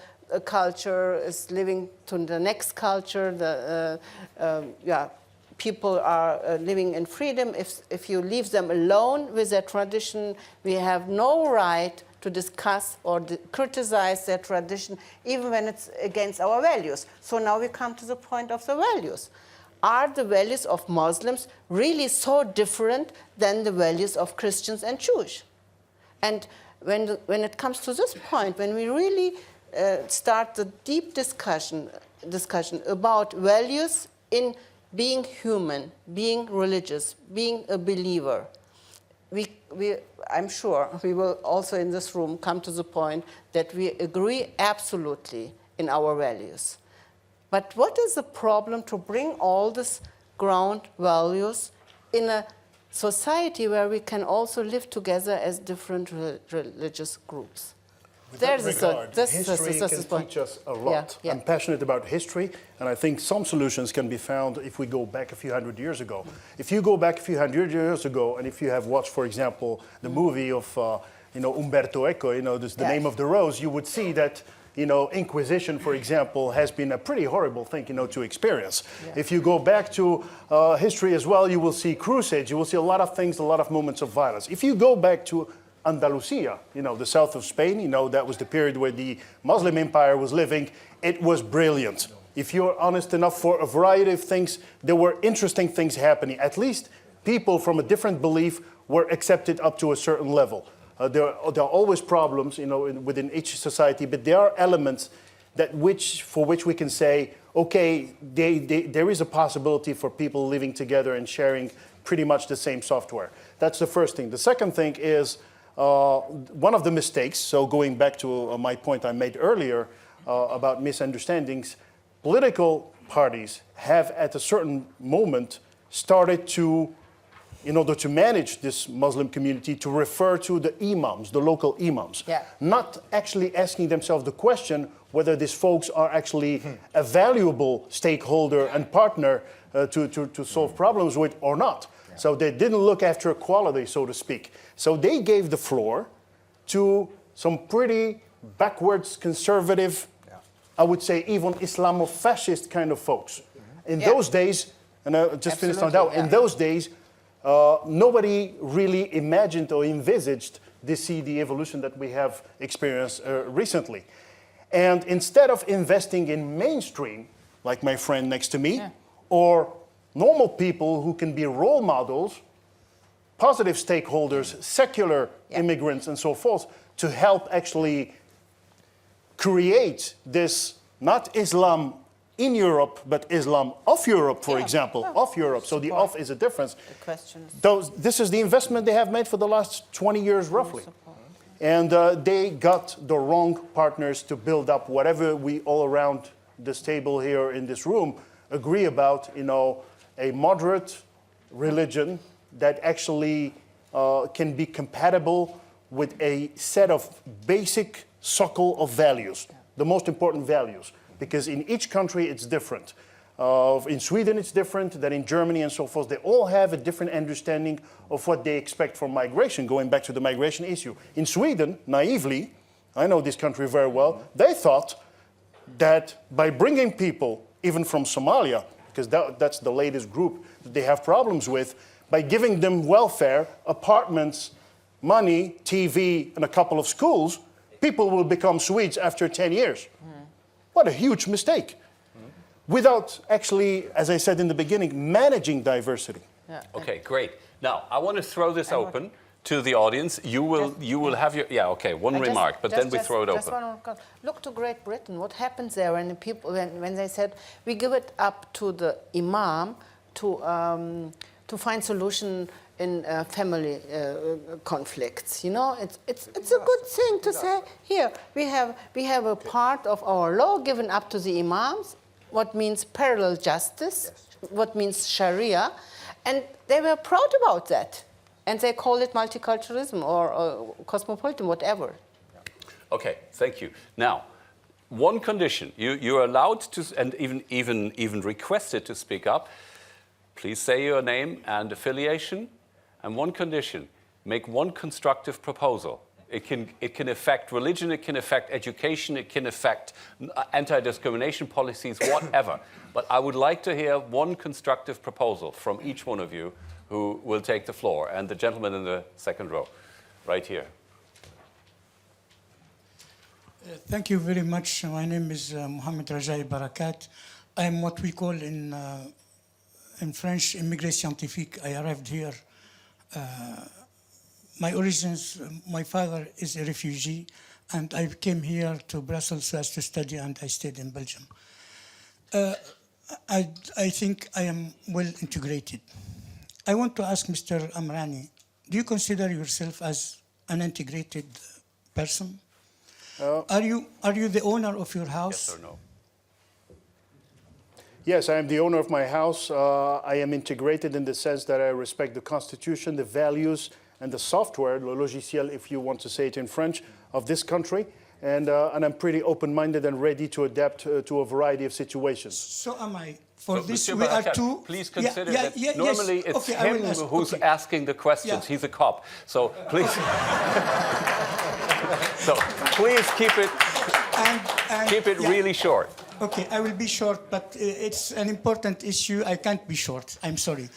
[SPEAKER 5] culture is living to the next culture. People are living in freedom. If you leave them alone with their tradition, we have no right to discuss or criticize their tradition, even when it's against our values. So now we come to the point of the values. Are the values of Muslims really so different than the values of Christians and Jews? And when it comes to this point, when we really start the deep discussion about values in being human, being religious, being a believer, I'm sure we will also in this room come to the point that we agree absolutely in our values. But what is the problem to bring all these ground values in a society where we can also live together as different religious groups?
[SPEAKER 4] History can teach us a lot.
[SPEAKER 5] Yeah.
[SPEAKER 4] I'm passionate about history, and I think some solutions can be found if we go back a few hundred years ago. If you go back a few hundred years ago, and if you have watched, for example, the movie of Umberto Eco, The Name of the Rose, you would see that Inquisition, for example, has been a pretty horrible thing, to experience. Yeah. If you go back to history as well, you will see crusades, you will see a lot of things, a lot of moments of violence. If you go back to Andalusia, the south of Spain, that was the period where the Muslim Empire was living. It was brilliant. If you're honest enough, for a variety of things, there were interesting things happening. At least people from a different belief were accepted up to a certain level. There are always problems, within each society, but there are elements for which we can say, okay, there is a possibility for people living together and sharing pretty much the same software. That's the first thing. The second thing is one of the mistakes, so going back to my point I made earlier about misunderstandings, political parties have at a certain moment started to, in order to manage this Muslim community, to refer to the imams, the local imams, not actually asking themselves the question whether these folks are actually a valuable stakeholder and partner to solve problems with or not. Yeah. So they didn't look after equality, so to speak. So they gave the floor to some pretty backwards, conservative, I would say even Islamo-fascist kind of folks. In those days, and I just finished on that, in those days, nobody really imagined or envisaged the evolution that we have experienced recently. And instead of investing in mainstream, like my friend next to me, or normal people who can be role models, positive stakeholders, secular immigrants and so forth, to help actually create this, not Islam in Europe, but Islam of Europe, for example, of Europe. So the of is a difference.
[SPEAKER 5] The questions.
[SPEAKER 4] This is the investment they have made for the last 20 years, roughly. And they got the wrong partners to build up whatever we all around this table here in this room agree about, a moderate religion that actually can be compatible with a set of basic suckle of values, the most important values. Because in each country it's different. In Sweden it's different than in Germany and so forth. They all have a different understanding of what they expect from migration, going back to the migration issue. In Sweden, naively, I know this country very well, they thought that by bringing people, even from Somalia, because that's the latest group that they have problems with, by giving them welfare, apartments, money, TV, and a couple of schools, people will become Swedes after 10 years. What a huge mistake. Without actually, as I said in the beginning, managing diversity.
[SPEAKER 1] Yeah. Okay, great. Now, I want to throw this open to the audience. You will have your, one remark, but then we throw it open.
[SPEAKER 5] Look to Great Britain. What happens there when the people, when they said, we give it up to the imam to find solution in family conflicts, it's a good thing to say. Here we have a part of our law given up to the imams, what means parallel justice, what means Sharia, and they were proud about that, and they call it multiculturalism or cosmopolitan, whatever.
[SPEAKER 1] Okay, thank you. Now, one condition: you're allowed to, and even requested to speak up. Please say your name and affiliation. And one condition, make one constructive proposal. It can affect religion, it can affect education, it can affect anti-discrimination policies, whatever. But I would like to hear one constructive proposal from each one of you who will take the floor. And the gentleman in the second row, right here.
[SPEAKER 7] Thank you very much. My name is Mohamed Rajai Barakat. I am what we call in French, immigré scientifique. I arrived here. My origins, my father is a refugee, and I came here to Brussels so as to study, and I stayed in Belgium. I think I am well integrated. I want to ask Mr. Amrani, do you consider yourself as an integrated person? Are you the owner of your house?
[SPEAKER 1] Yes or no?
[SPEAKER 4] Yes, I am the owner of my house. I am integrated in the sense that I respect the constitution, the values, and the software, le logiciel, if you want to say it in French, of this country. And I'm pretty open-minded and ready to adapt to a variety of situations.
[SPEAKER 7] So am I. For this,
[SPEAKER 1] Mr.
[SPEAKER 7] we are
[SPEAKER 1] Barakat,
[SPEAKER 7] two.
[SPEAKER 1] please consider that normally it's him who's asking the questions.
[SPEAKER 7] Yeah.
[SPEAKER 1] He's a cop. So please, please keep it really short.
[SPEAKER 7] Okay, I will be short, but it's an important issue. I can't be short. I'm sorry.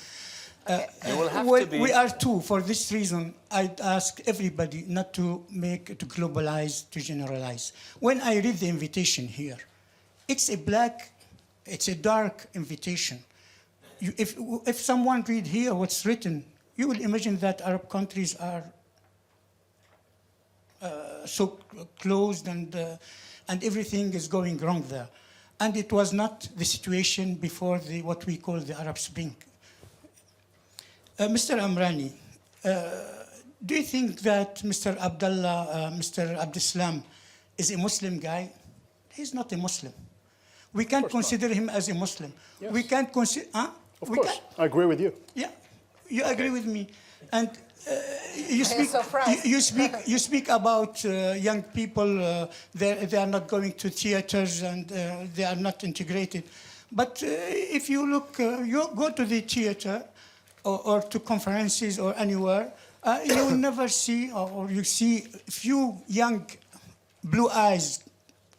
[SPEAKER 1] You will have
[SPEAKER 7] well,
[SPEAKER 1] to be...
[SPEAKER 7] we are two. For this reason, I'd ask everybody not to globalize, to generalize. When I read the invitation here, it's a dark invitation. If someone read here what's written, you will imagine that Arab countries are so closed and everything is going wrong there. And it was not the situation before what we call the Arab Spring. Mr. Amrani, do you think that Mr. Mr. Abdeslam is a Muslim guy? He's not a Muslim. We can't consider him as a Muslim.
[SPEAKER 4] Yes.
[SPEAKER 7] We can't consider...
[SPEAKER 4] Of course, I agree with you.
[SPEAKER 7] Yeah, you agree with me. And you speak about young people, they are not going to theaters and they are not integrated. But if you look, you go to the theater or to conferences or anywhere, you will never see, or you see few young blue eyes,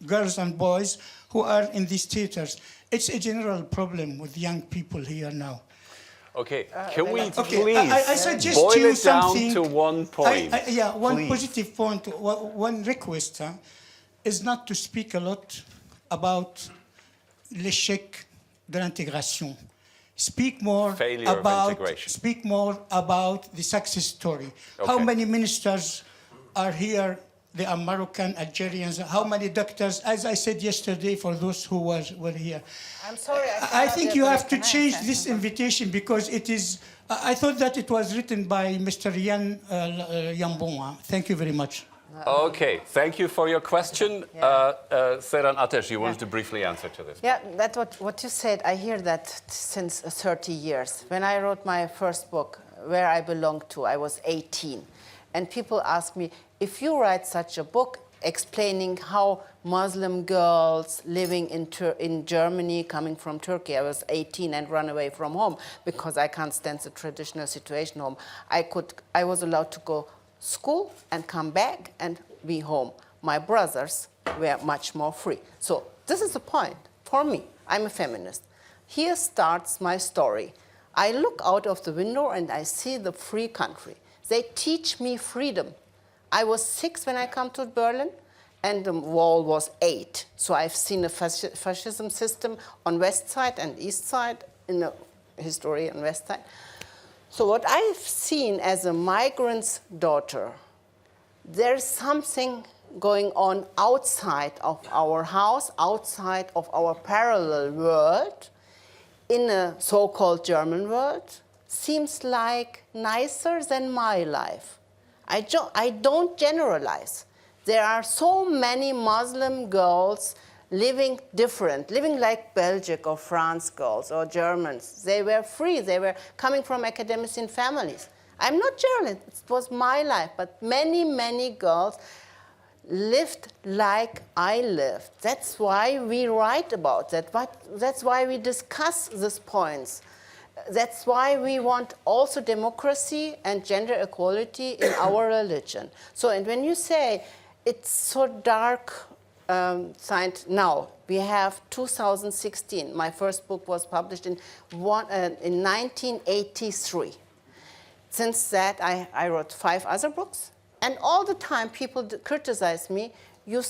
[SPEAKER 7] girls and boys who are in these theaters. It's a general problem with young people here now.
[SPEAKER 1] Okay, can we
[SPEAKER 7] Okay,
[SPEAKER 1] please
[SPEAKER 7] I suggest
[SPEAKER 1] boil
[SPEAKER 7] you
[SPEAKER 1] it down
[SPEAKER 7] something.
[SPEAKER 1] to one point?
[SPEAKER 7] One
[SPEAKER 1] please.
[SPEAKER 7] positive point, one request is not to speak a lot about l'échec de l'intégration. Speak more about the success story.
[SPEAKER 1] Okay.
[SPEAKER 7] How many ministers are here? They are Moroccan, Algerians. How many doctors? As I said yesterday, for those who were here.
[SPEAKER 5] I'm sorry.
[SPEAKER 7] I think you have to change this invitation because it is. I thought that it was written by Mr. Yan Yambon. Thank you very much.
[SPEAKER 1] Okay, thank you for your question. Seyran Atesh, you wanted to briefly answer to this.
[SPEAKER 5] Yeah, that's what you said. I hear that since 30 years. When I wrote my first book, Where I Belong To, I was 18. And people ask me, if you write such a book explaining how Muslim girls living in Germany, coming from Turkey, I was 18 and run away from home because I can't stand the traditional situation home. I was allowed to go school and come back and be home. My brothers were much more free. So this is the point for me. I'm a feminist. Here starts my story. I look out of the window and I see the free country. They teach me freedom. I was 6 when I come to Berlin, and the wall was 8. So I've seen a fascism system on west side and east side, in the history on west side. So what I've seen as a migrant's daughter, there's something going on outside of our house, outside of our parallel world, in a so-called German world, seems like nicer than my life. I don't generalize. There are so many Muslim girls living different, living like Belgian or France girls or Germans. They were free. They were coming from academician families. I'm not generalizing. It was my life. But many, many girls lived like I lived. That's why we write about that. That's why we discuss these points. That's why we want also democracy and gender equality in our religion. So, and when you say it's so dark, now we have 2016. My first book was published in 1983. Since that, I wrote 5 other books, and all the time people criticize me. You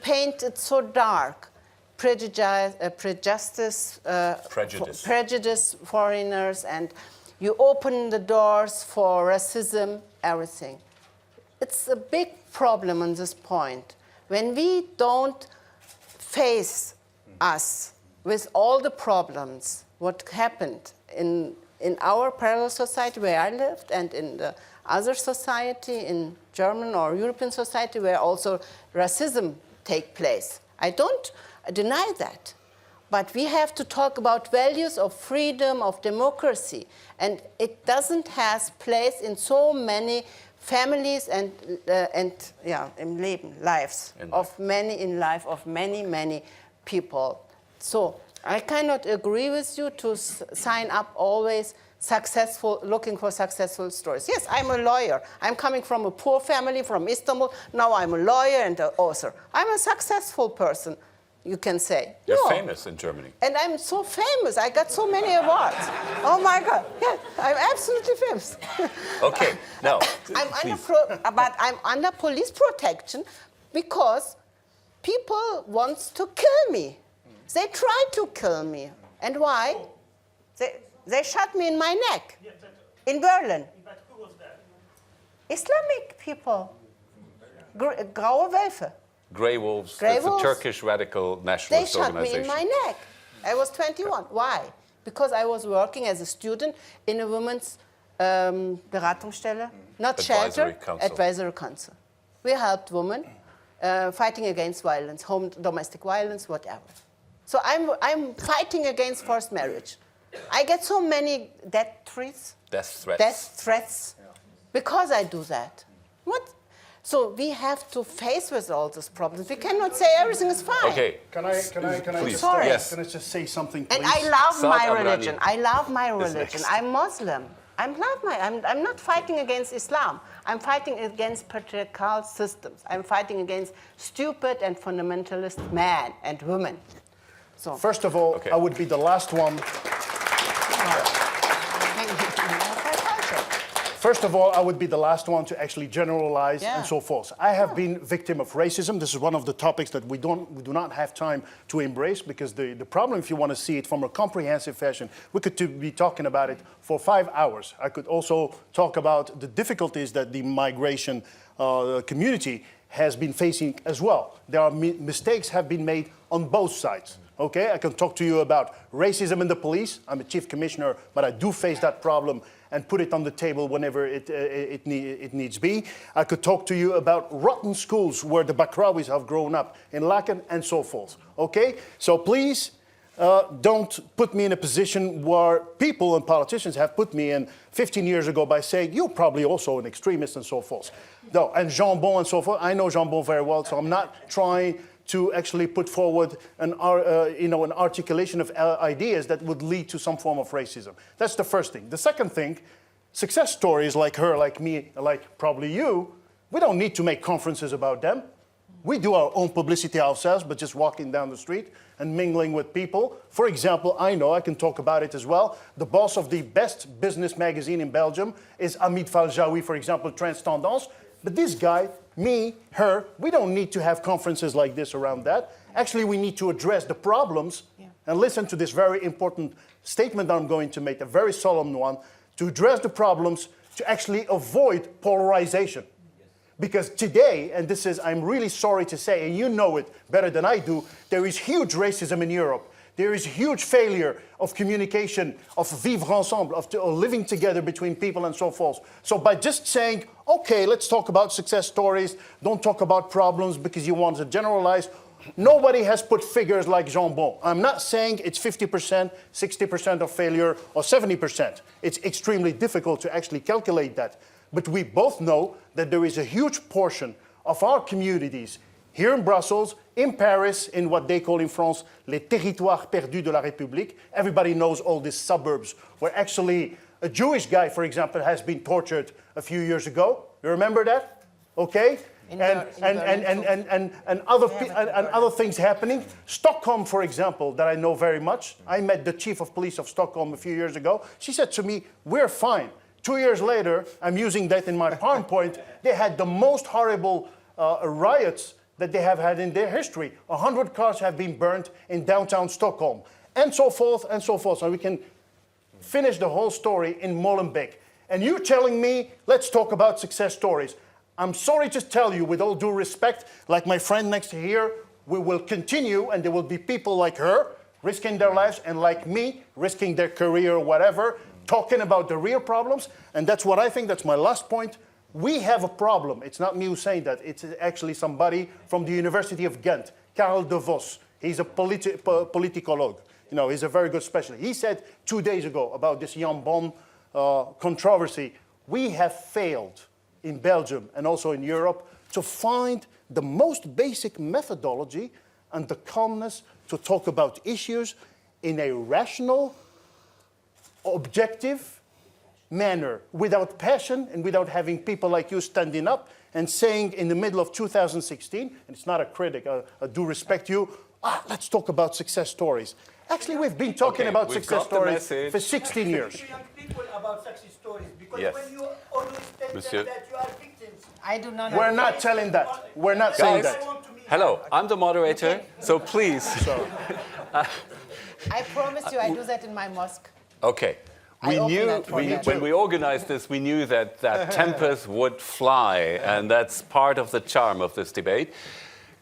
[SPEAKER 5] paint it so dark. Prejudice foreigners, and you open the doors for racism, everything. It's a big problem on this point. When we don't face us with all the problems, what happened in our parallel society where I lived and in the other society, in German or European society where also racism take place. I don't deny that. But we have to talk about values of freedom, of democracy. And it doesn't have place in so many families and in lives of many people. So I cannot agree with you to sign up always looking for successful stories. Yes, I'm a lawyer. I'm coming from a poor family from Istanbul. Now I'm a lawyer and an author. I'm a successful person. you can say.
[SPEAKER 1] You're
[SPEAKER 5] No.
[SPEAKER 1] famous in Germany.
[SPEAKER 5] And I'm so famous. I got so many awards. Oh my God. Yeah, I'm absolutely famous.
[SPEAKER 1] Okay, now,
[SPEAKER 5] But I'm under police protection because people want to kill me. They try to kill me. And why? They shot me in my neck in Berlin. Islamic people. Graue Wölfe.
[SPEAKER 1] Grey Wolves,
[SPEAKER 5] Grey
[SPEAKER 1] it's a
[SPEAKER 5] Wolves.
[SPEAKER 1] Turkish radical
[SPEAKER 5] They
[SPEAKER 1] nationalist
[SPEAKER 5] shot me
[SPEAKER 1] organization.
[SPEAKER 5] in my neck. I was 21. Why? Because I was working as a student in a women's Beratungsstelle, not
[SPEAKER 1] Advisory
[SPEAKER 5] shelter,
[SPEAKER 1] council.
[SPEAKER 5] advisory council. We helped women fighting against violence, domestic violence, whatever. So I'm fighting against forced marriage. I get so many death threats. Death threats. Because I do that. What? So we have to face with all these problems. We cannot say everything is fine.
[SPEAKER 1] Okay,
[SPEAKER 4] Can I
[SPEAKER 1] please.
[SPEAKER 4] just,
[SPEAKER 5] Sorry.
[SPEAKER 1] Yes.
[SPEAKER 4] can I just say something, please?
[SPEAKER 5] And I love
[SPEAKER 1] Saad
[SPEAKER 5] my
[SPEAKER 1] Amrani
[SPEAKER 5] religion. I love my
[SPEAKER 1] is
[SPEAKER 5] religion.
[SPEAKER 1] next.
[SPEAKER 5] I'm Muslim. I'm not fighting against Islam. I'm fighting against patriarchal systems. I'm fighting against stupid and fundamentalist men and women. So
[SPEAKER 4] First of all,
[SPEAKER 1] Okay.
[SPEAKER 4] I would be the last one. First of all, I would be the last one to actually generalize
[SPEAKER 5] Yeah.
[SPEAKER 4] and so forth. I have been victim of racism. This is one of the topics that we do not have time to embrace because the problem, if you want to see it from a comprehensive fashion, we could be talking about it for 5 hours. I could also talk about the difficulties that the migration community has been facing as well. There are mistakes have been made on both sides. Okay, I can talk to you about racism in the police. I'm a chief commissioner, but I do face that problem and put it on the table whenever it needs be. I could talk to you about rotten schools where the Bakrawis have grown up in Laken and so forth. Okay, so please don't put me in a position where people and politicians have put me in 15 years ago by saying, you're probably also an extremist and so forth. No, and Jean-Bon and so forth, I know Jean-Bon very well, so I'm not trying to actually put forward an articulation of ideas that would lead to some form of racism. That's the first thing. The second thing, success stories like her, like me, like probably you, we don't need to make conferences about them. We do our own publicity ourselves, but just walking down the street and mingling with people. For example, I can talk about it as well. The boss of the best business magazine in Belgium is Hamid Faljaoui, for example, Trans Tendance. But this guy, me, her, we don't need to have conferences like this around that. Actually, we need to address the problems and listen to this very important statement that I'm going to make, a very solemn one, to address the problems, to actually avoid polarization. Because today, and this is, I'm really sorry to say, and you know it better than I do, there is huge racism in Europe. There is huge failure of communication, of vivre ensemble, of living together between people and so forth. So by just saying, okay, let's talk about success stories, don't talk about problems because you want to generalize, nobody has put figures like Jean-Bon. I'm not saying it's 50%, 60% of failure, or 70%. It's extremely difficult to actually calculate that. But we both know that there is a huge portion of our communities here in Brussels, in Paris, in what they call in France, les territoires perdus de la République. Everybody knows all these suburbs where actually a Jewish guy, for example, has been tortured a few years ago. You remember that? Okay? And other things happening. Stockholm, for example, that I know very much. I met the chief of police of Stockholm a few years ago. She said to me, we're fine. 2 years later, I'm using that in my PowerPoint, they had the most horrible riots that they have had in their history. 100 cars have been burned in downtown Stockholm, and so forth and so forth. So we can finish the whole story in Molenbeek. And you're telling me, let's talk about success stories. I'm sorry to tell you, with all due respect, like my friend next to here, we will continue, and there will be people like her risking their lives, and like me, risking their career or whatever, talking about the real problems. And that's what I think, that's my last point. We have a problem. It's not me who's saying that. It's actually somebody from the University of Ghent, Karel de Vos. He's a politicologue. You know, he's a very good specialist. He said 2 days ago about this Jean-Bon controversy, we have failed in Belgium and also in Europe to find the most basic methodology and the calmness to talk about issues in a rational, objective manner, without passion and without having people like you standing up and saying in the middle of 2016, and it's not a critic, I do respect you, let's talk about success stories. Actually, we've been talking
[SPEAKER 1] Okay,
[SPEAKER 4] about
[SPEAKER 1] we've
[SPEAKER 4] success
[SPEAKER 1] got the
[SPEAKER 4] stories
[SPEAKER 1] message.
[SPEAKER 4] for 16 years.
[SPEAKER 8] Young people about success stories, because
[SPEAKER 1] Yes.
[SPEAKER 8] when you always tell
[SPEAKER 1] Monsieur.
[SPEAKER 8] them that you are victims.
[SPEAKER 5] I do not.
[SPEAKER 4] We're not telling that. We're not saying
[SPEAKER 1] Guys,
[SPEAKER 4] that.
[SPEAKER 1] hello, I'm the moderator, so please.
[SPEAKER 5] I promise you, I do that in my mosque.
[SPEAKER 1] Okay.
[SPEAKER 5] I
[SPEAKER 1] We
[SPEAKER 5] open
[SPEAKER 1] knew,
[SPEAKER 5] that for them.
[SPEAKER 1] when we organized this, we knew that tempers would fly, and that's part of the charm of this debate.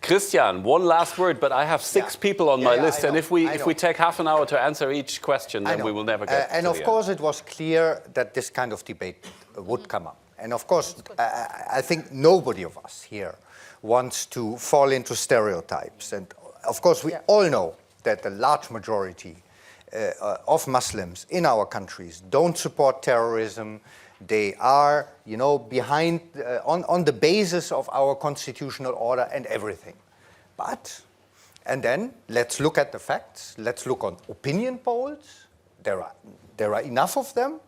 [SPEAKER 1] Christian, one last word, but I have six people on my list,
[SPEAKER 6] I
[SPEAKER 1] and
[SPEAKER 6] know,
[SPEAKER 1] if we
[SPEAKER 6] I know.
[SPEAKER 1] take half an hour to answer each question,
[SPEAKER 6] I
[SPEAKER 1] then
[SPEAKER 6] know.
[SPEAKER 1] we will never get
[SPEAKER 6] And
[SPEAKER 1] to
[SPEAKER 6] of
[SPEAKER 1] the
[SPEAKER 6] course, it was clear that this kind of debate would come up. And of course, I think nobody of us here wants to fall into stereotypes. And of course, we all know that the large majority of Muslims in our countries don't support terrorism. They are, behind, on the basis of our constitutional order and everything. And then let's look at the facts. Let's look on opinion polls. There are enough of them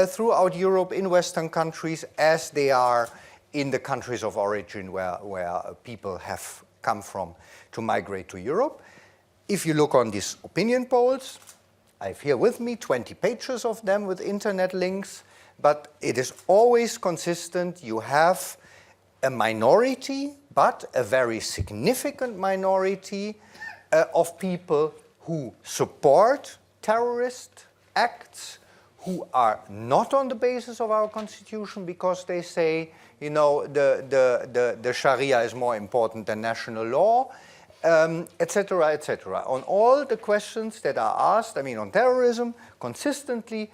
[SPEAKER 6] throughout Europe in Western countries, as they are in the countries of origin where people have come from to migrate to Europe. If you look on these opinion polls, I have here with me 20 pages of them with internet links, but it is always consistent. You have a minority, but a very significant minority of people who support terrorist acts, who are not on the basis of our constitution because they say, the Sharia is more important than national law, etc., etc. On all the questions that are asked, on terrorism, consistently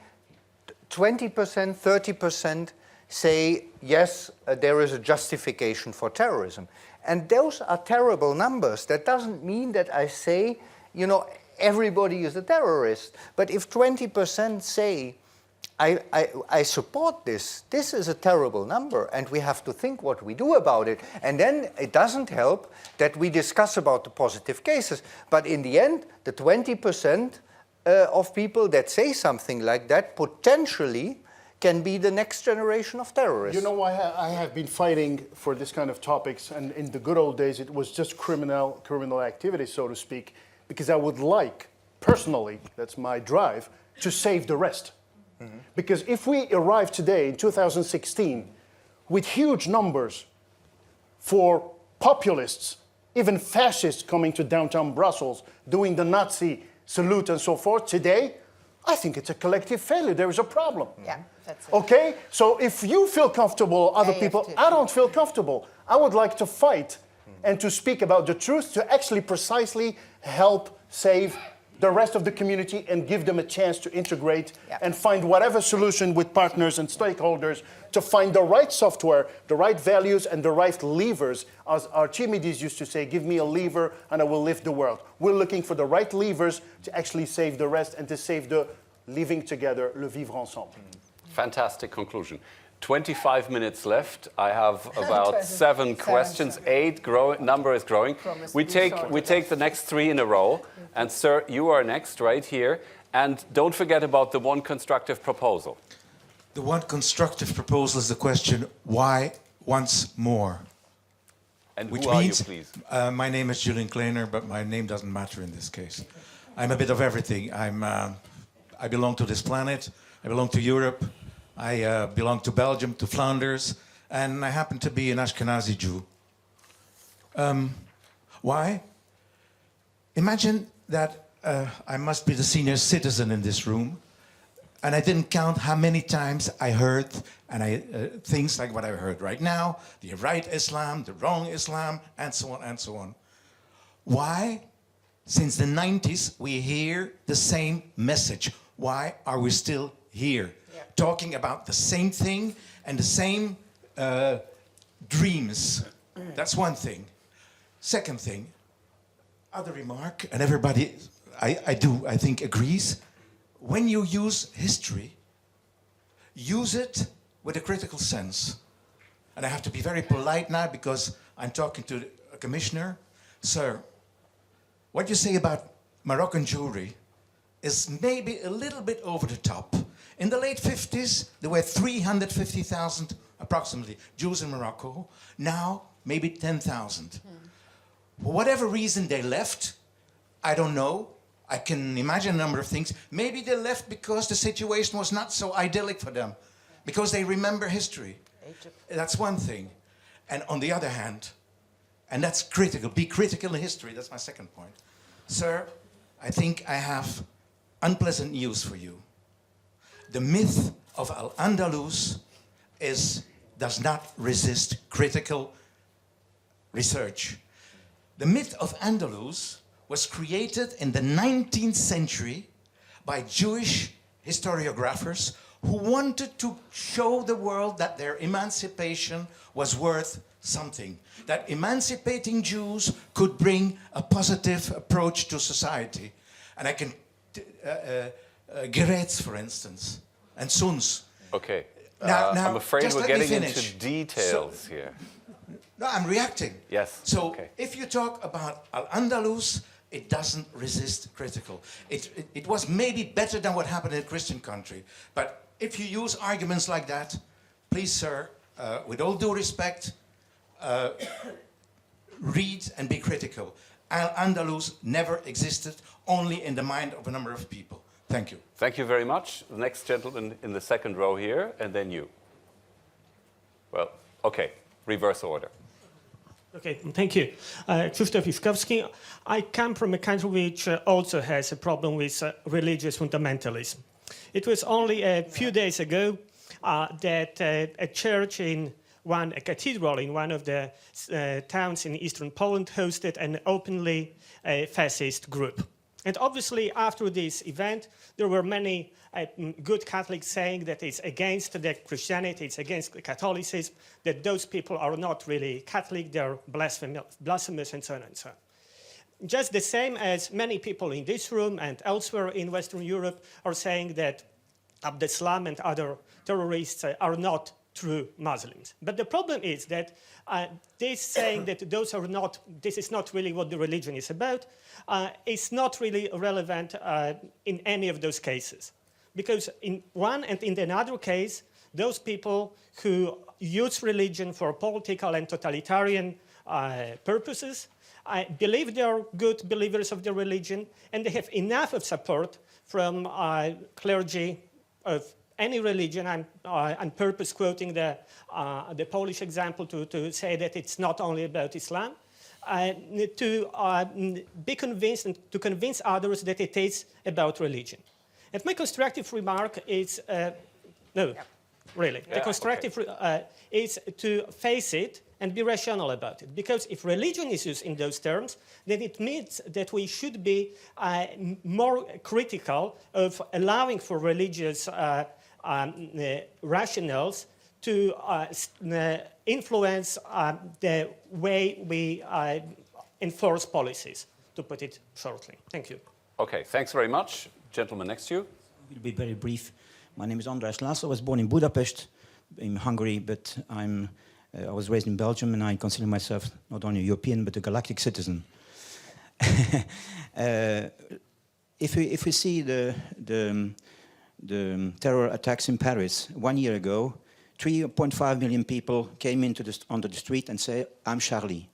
[SPEAKER 6] 20%, 30% say, yes, there is a justification for terrorism. And those are terrible numbers. That doesn't mean that I say, everybody is a terrorist. But if 20% say, I support this is a terrible number, and we have to think what we do about it. And then it doesn't help that we discuss about the positive cases. But in the end, the 20% of people that say something like that potentially can be the next generation of terrorists.
[SPEAKER 4] I have been fighting for this kind of topics, and in the good old days, it was just criminal activity, so to speak, because I would like, personally, that's my drive, to save the rest. Mm-hmm. Because if we arrive today in 2016 with huge numbers for populists, even fascists coming to downtown Brussels, doing the Nazi salute and so forth, today, I think it's a collective failure. There is a problem.
[SPEAKER 5] Yeah, that's it.
[SPEAKER 4] Okay? So if you feel comfortable, other people,
[SPEAKER 5] AFT.
[SPEAKER 4] I don't feel comfortable. I would like to fight and to speak about the truth, to actually precisely help save the rest of the community and give them a chance to integrate and find whatever solution with partners and stakeholders to find the right software, the right values, and the right levers. As Archimedes used to say, give me a lever and I will lift the world. We're looking for the right levers to actually save the rest and to save the living together, le vivre ensemble.
[SPEAKER 1] Fantastic conclusion. 25 minutes left. I have about 7 questions. 8 number is growing. We take the next 3 in a row. And sir, you are next right here. And don't forget about the one constructive proposal.
[SPEAKER 9] The one constructive proposal is the question, why once more?
[SPEAKER 1] And
[SPEAKER 9] Which
[SPEAKER 1] who are you,
[SPEAKER 9] means,
[SPEAKER 1] please?
[SPEAKER 9] my name is Julian Kleiner, but my name doesn't matter in this case. I'm a bit of everything. I belong to this planet. I belong to Europe. I belong to Belgium, to Flanders, and I happen to be an Ashkenazi Jew. Why? Imagine that I must be the senior citizen in this room, and I didn't count how many times I heard things like what I heard right now, the right Islam, the wrong Islam, and so on and so on. Why? Since the 90s, we hear the same message. Why are we still here? Talking about the same thing and the same dreams. That's one thing. Second thing, other remark, and everybody, I think, agrees. When you use history, use it with a critical sense. And I have to be very polite now because I'm talking to a commissioner. Sir, what you say about Moroccan Jewry is maybe a little bit over the top. In the late 50s, there were 350,000 approximately Jews in Morocco. Now, maybe 10,000. For whatever reason they left, I don't know. I can imagine a number of things. Maybe they left because the situation was not so idyllic for them, because they remember history. That's one thing. And on the other hand, and that's critical, be critical in history, that's my second point. Sir, I think I have unpleasant news for you. The myth of Al-Andalus does not resist critical research. The myth of Andalus was created in the 19th century by Jewish historiographers who wanted to show the world that their emancipation was worth something, that emancipating Jews could bring a positive approach to society. And I can, Geretz, for instance, and Sons.
[SPEAKER 1] Okay.
[SPEAKER 9] Now,
[SPEAKER 1] I'm afraid
[SPEAKER 9] just
[SPEAKER 1] we're
[SPEAKER 9] let me
[SPEAKER 1] getting into
[SPEAKER 9] finish.
[SPEAKER 1] details here.
[SPEAKER 9] No, I'm reacting.
[SPEAKER 1] Yes.
[SPEAKER 9] So
[SPEAKER 1] okay.
[SPEAKER 9] if you talk about Al-Andalus, it doesn't resist critical. It was maybe better than what happened in a Christian country. But if you use arguments like that, please, sir, with all due respect, read and be critical. Al-Andalus never existed, only in the mind of a number of people. Thank you.
[SPEAKER 1] Thank you very much. The next gentleman in the second row here, and then you. Well, okay, reverse order.
[SPEAKER 10] Okay, thank you. Krzysztof Iskowski. I come from a country which also has a problem with religious fundamentalism. It was only a few days ago that a church a cathedral in one of the towns in eastern Poland hosted an openly fascist group. And obviously, after this event, there were many good Catholics saying that it's against the Christianity, it's against Catholicism, that those people are not really Catholic, they're blasphemous, and so on and so on. Just the same as many people in this room and elsewhere in Western Europe are saying that Abdeslam and other terrorists are not true Muslims. But the problem is that this saying that this is not really what the religion is about, is not really relevant in any of those cases. Because in one and in another case, those people who use religion for political and totalitarian purposes, believe they are good believers of the religion, and they have enough of support from clergy of any religion. I'm on purpose quoting the Polish example to say that it's not only about Islam, to be convinced and to convince others that it is about religion. And my constructive remark is, the constructive is to face it and be rational about it. Because if religion is used in those terms, then it means that we should be more critical of allowing for religious rationales to influence the way we enforce policies, to put it shortly. Thank you.
[SPEAKER 1] Okay, thanks very much. Gentleman next to you.
[SPEAKER 11] I'll be very brief. My name is András László. I was born in Budapest, in Hungary, but I was raised in Belgium, and I consider myself not only a European, but a galactic citizen. If we see the terror attacks in Paris 1 year ago, 3.5 million people came onto the street and say, "I'm Charlie."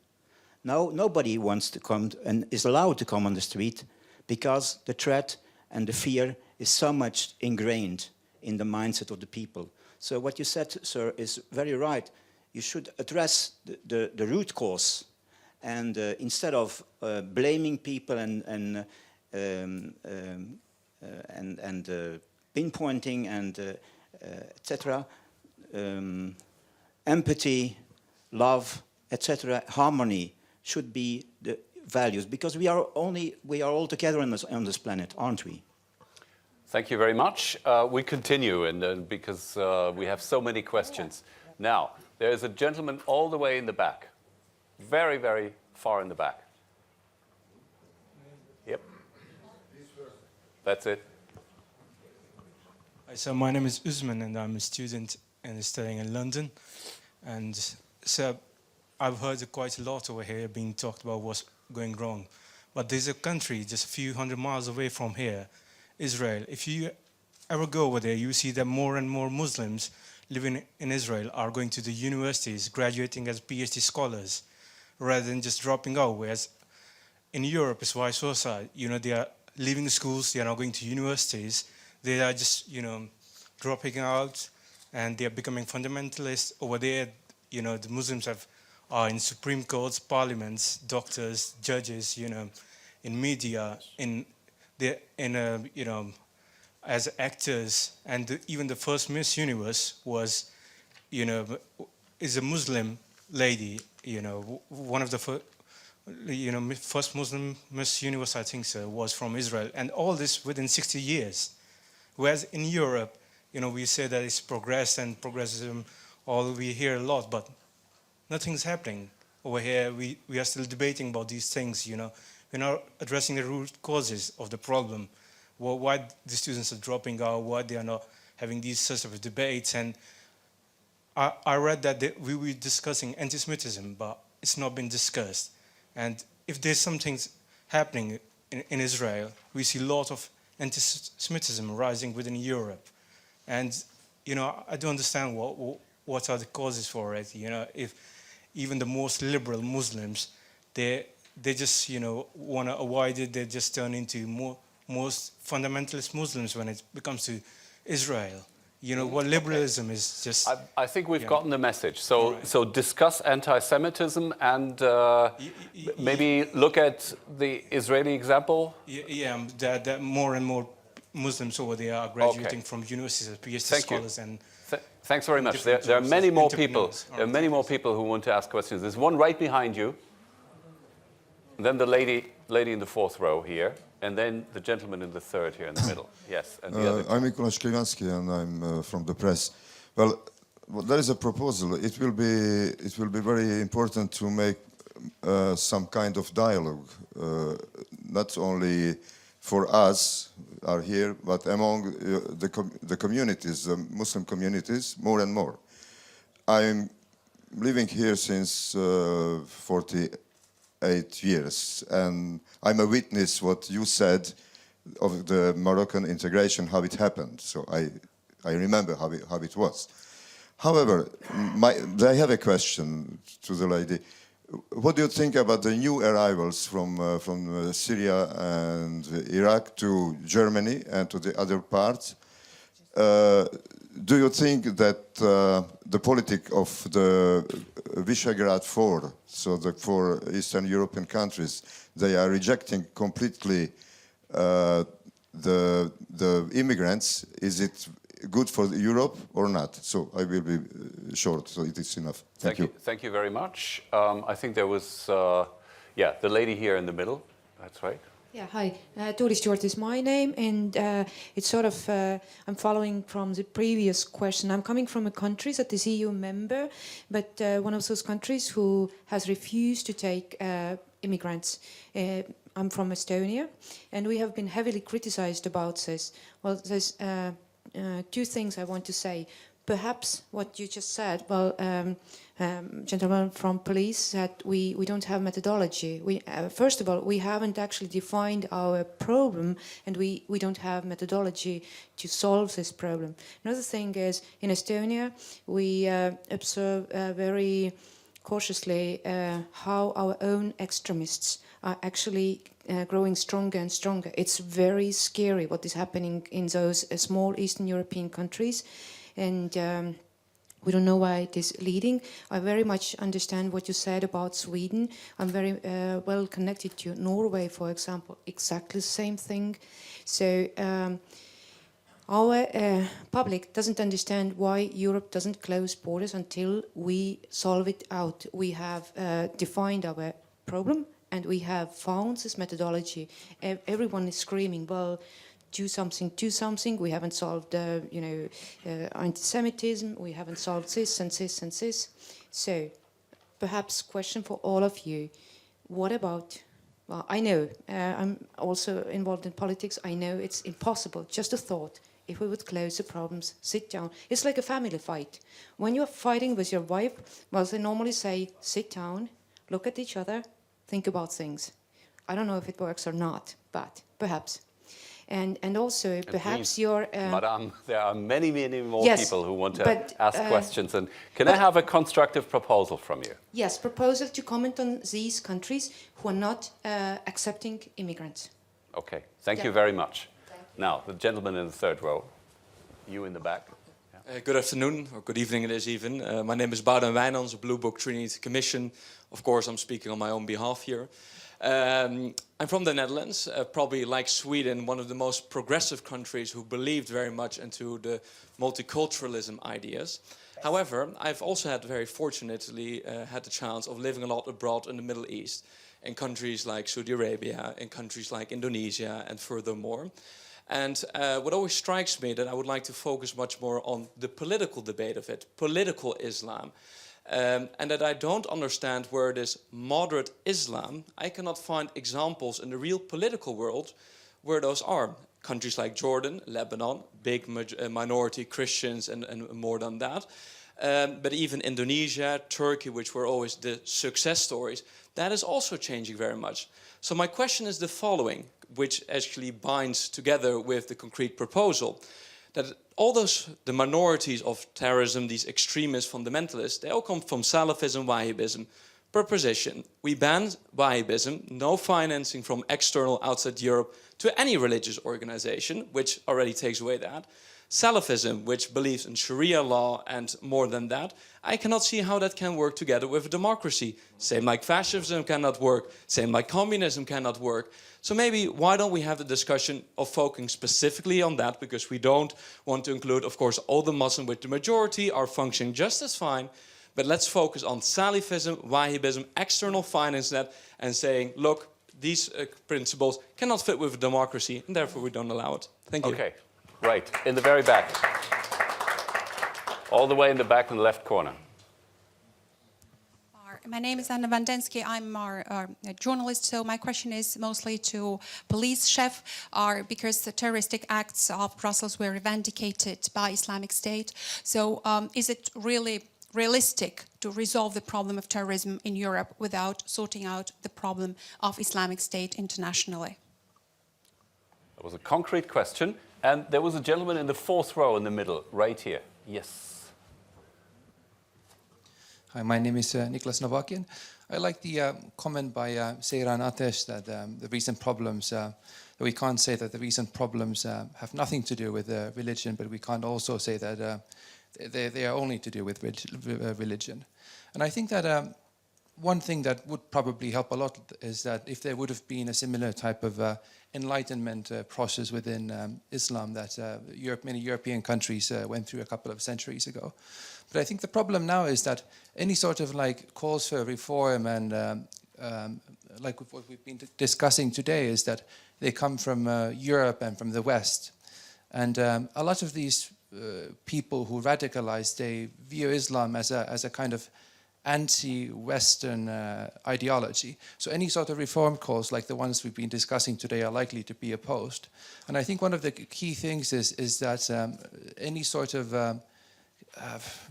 [SPEAKER 11] Now nobody wants to come and is allowed to come on the street because the threat and the fear is so much ingrained in the mindset of the people. So what you said, sir, is very right. You should address the root cause, and instead of blaming people and pinpointing and etc., empathy, love, etc., harmony should be the values, because we are all together on this planet, aren't we?
[SPEAKER 1] Thank you very much. We continue, and because we have so many questions. Now, there is a gentleman all the way in the back, very, very far in the back. Yep. That's it.
[SPEAKER 12] Hi, so my name is Usman, and I'm a student and studying in London. And so I've heard quite a lot over here being talked about what's going wrong. But there's a country just a few hundred miles away from here, Israel. If you ever go over there, you see that more and more Muslims living in Israel are going to the universities, graduating as PhD scholars, rather than just dropping out. Whereas in Europe it's vice versa. You know, they are leaving schools, they are now going to universities, they are just, you know, dropping out, and they are becoming fundamentalists. Over there, you know, the Muslims are in Supreme Courts, parliaments, doctors, judges, you know, in media, you know, as actors, and even the first Miss Universe was, you know, is a Muslim lady, you know, one of the first Muslim Miss Universe, I think so, was from Israel, and all this within 60 years. Whereas in Europe, you know, we say that it's progress and progressivism, all we hear a lot, but nothing's happening. Over here, we are still debating about these things, you know. We're not addressing the root causes of the problem. Why the students are dropping out, why they are not having these sorts of debates. And I read that we were discussing anti-Semitism, but it's not been discussed. And if there's something happening in Israel, we see a lot of anti-Semitism rising within Europe. And, you know, I don't understand what are the causes for it. You know, if even the most liberal Muslims, they just, you know, want to avoid it, they just turn into most fundamentalist Muslims when it comes to Israel. You know, what liberalism is just...
[SPEAKER 1] I think we've gotten the message. So, right. So discuss anti-Semitism and maybe look at the Israeli example?
[SPEAKER 12] Yeah, that more and more Muslims over there are graduating from universities as PhD scholars. And
[SPEAKER 1] thanks very much. There are many more people. There are many more people who want to ask questions. There's one right behind you. And then the lady in the fourth row here. And then the gentleman in the third here in the middle. Yes. And the other.
[SPEAKER 13] I'm Mikołaj Szkliwanski, and I'm from the press. Well, there is a proposal. It will be very important to make some kind of dialogue, not only for us are here, but among the communities, the Muslim communities, more and more. I'm living here since 48 years, and I'm a witness what you said of the Moroccan integration, how it happened. So I remember how it was. However, I have a question to the lady. What do you think about the new arrivals from Syria and Iraq to Germany and to the other parts? Do you think that the politic of the Visegrad Four, so the four Eastern European countries, they are rejecting completely the immigrants? Is it good for Europe or not? So I will be short, so it is enough. Thank you.
[SPEAKER 1] Thank you very much. I think there was, the lady here in the middle. That's right.
[SPEAKER 14] Yeah, hi. Tori Stewart is my name, and it's sort of, I'm following from the previous question. I'm coming from a country that is EU member, but one of those countries who has refused to take immigrants. I'm from Estonia, and we have been heavily criticized about this. Well, there's two things I want to say. Perhaps what you just said, well, gentlemen from police said we don't have methodology. First of all, we haven't actually defined our problem, and we don't have methodology to solve this problem. Another thing is, in Estonia, we observe very cautiously how our own extremists are actually growing stronger and stronger. It's very scary what is happening in those small Eastern European countries. And we don't know why it is leading. I very much understand what you said about Sweden. I'm very well connected to Norway, for example. Exactly the same thing. So our public doesn't understand why Europe doesn't close borders until we solve it out. We have defined our problem, and we have found this methodology. Everyone is screaming, well, do something. We haven't solved, anti-Semitism. We haven't solved this and this and this. So, perhaps question for all of you: what about? Well, I know I'm also involved in politics. I know it's impossible. Just a thought: if we would close the problems, sit down. It's like a family fight. When you're fighting with your wife, well, they normally say, sit down, look at each other, think about things. I don't know if it works or not, but perhaps. And also, perhaps your...
[SPEAKER 1] Madam, there are many, many more
[SPEAKER 14] Yes,
[SPEAKER 1] people who want to
[SPEAKER 14] but,
[SPEAKER 1] ask questions. And can I have a constructive proposal from you?
[SPEAKER 14] Yes, proposal to comment on these countries who are not accepting immigrants.
[SPEAKER 1] Okay, thank
[SPEAKER 14] Yeah.
[SPEAKER 1] you very much. Now, the gentleman in the third row, you in the back.
[SPEAKER 15] Good afternoon, or good evening it is even. My name is Boudewijn Wijnands, a Blue Book Trinity Commission. Of course, I'm speaking on my own behalf here. I'm from the Netherlands, probably like Sweden, one of the most progressive countries who believed very much into the multiculturalism ideas. However, I've also had very fortunately had the chance of living a lot abroad in the Middle East, in countries like Saudi Arabia, in countries like Indonesia, and furthermore. And what always strikes me that I would like to focus much more on the political debate of it, political Islam. And that I don't understand where it is moderate Islam. I cannot find examples in the real political world where those are. Countries like Jordan, Lebanon, big minority Christians and more than that. But even Indonesia, Turkey, which were always the success stories, that is also changing very much. So my question is the following, which actually binds together with the concrete proposal. That all the minorities of terrorism, these extremist fundamentalists, they all come from Salafism, Wahhabism. Per position, we ban Wahhabism, no financing from external outside Europe to any religious organization, which already takes away that. Salafism, which believes in Sharia law and more than that, I cannot see how that can work together with democracy. Same like fascism cannot work, same like communism cannot work. So maybe why don't we have the discussion of focusing specifically on that, because we don't want to include, of course, all the Muslims, which the majority are functioning just as fine, but let's focus on Salafism, Wahhabism, external finance that, and saying, look, these principles cannot fit with democracy, and therefore we don't allow it. Thank you.
[SPEAKER 1] Okay, right, in the very back. All the way in the back in the left corner.
[SPEAKER 16] My name is Anna Vandensky. I'm a journalist, so my question is mostly to police chef, because the terroristic acts of Brussels were vindicated by Islamic State. So is it really realistic to resolve the problem of terrorism in Europe without sorting out the problem of Islamic State internationally?
[SPEAKER 1] That was a concrete question. And there was a gentleman in the fourth row in the middle, right here. Yes.
[SPEAKER 17] Hi, my name is Niklas Novakian. I like the comment by Seyran Atesh that the recent problems, that we can't say that the recent problems have nothing to do with religion, but we can't also say that they are only to do with religion. And I think that one thing that would probably help a lot is that if there would have been a similar type of enlightenment process within Islam that many European countries went through a couple of centuries ago. But I think the problem now is that any sort of like calls for reform and like what we've been discussing today is that they come from Europe and from the West. And a lot of these people who radicalize, they view Islam as a kind of anti-Western ideology. So any sort of reform calls like the ones we've been discussing today are likely to be opposed. And I think one of the key things is that any sort of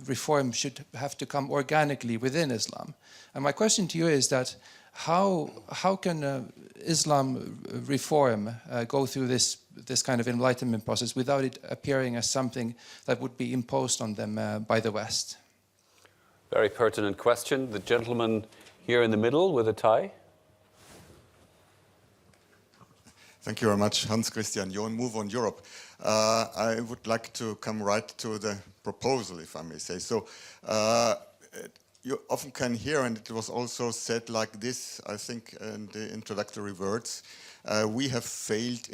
[SPEAKER 17] reform should have to come organically within Islam. And my question to you is that how can Islam reform go through this kind of enlightenment process without it appearing as something that would be imposed on them by the West?
[SPEAKER 1] Very pertinent question. The gentleman here in the middle with a tie.
[SPEAKER 13] Thank you very much, Hans Christian John, Move on Europe. I would like to come right to the proposal, if I may say. So you often can hear, and it was also said like this, I think, in the introductory words, we have failed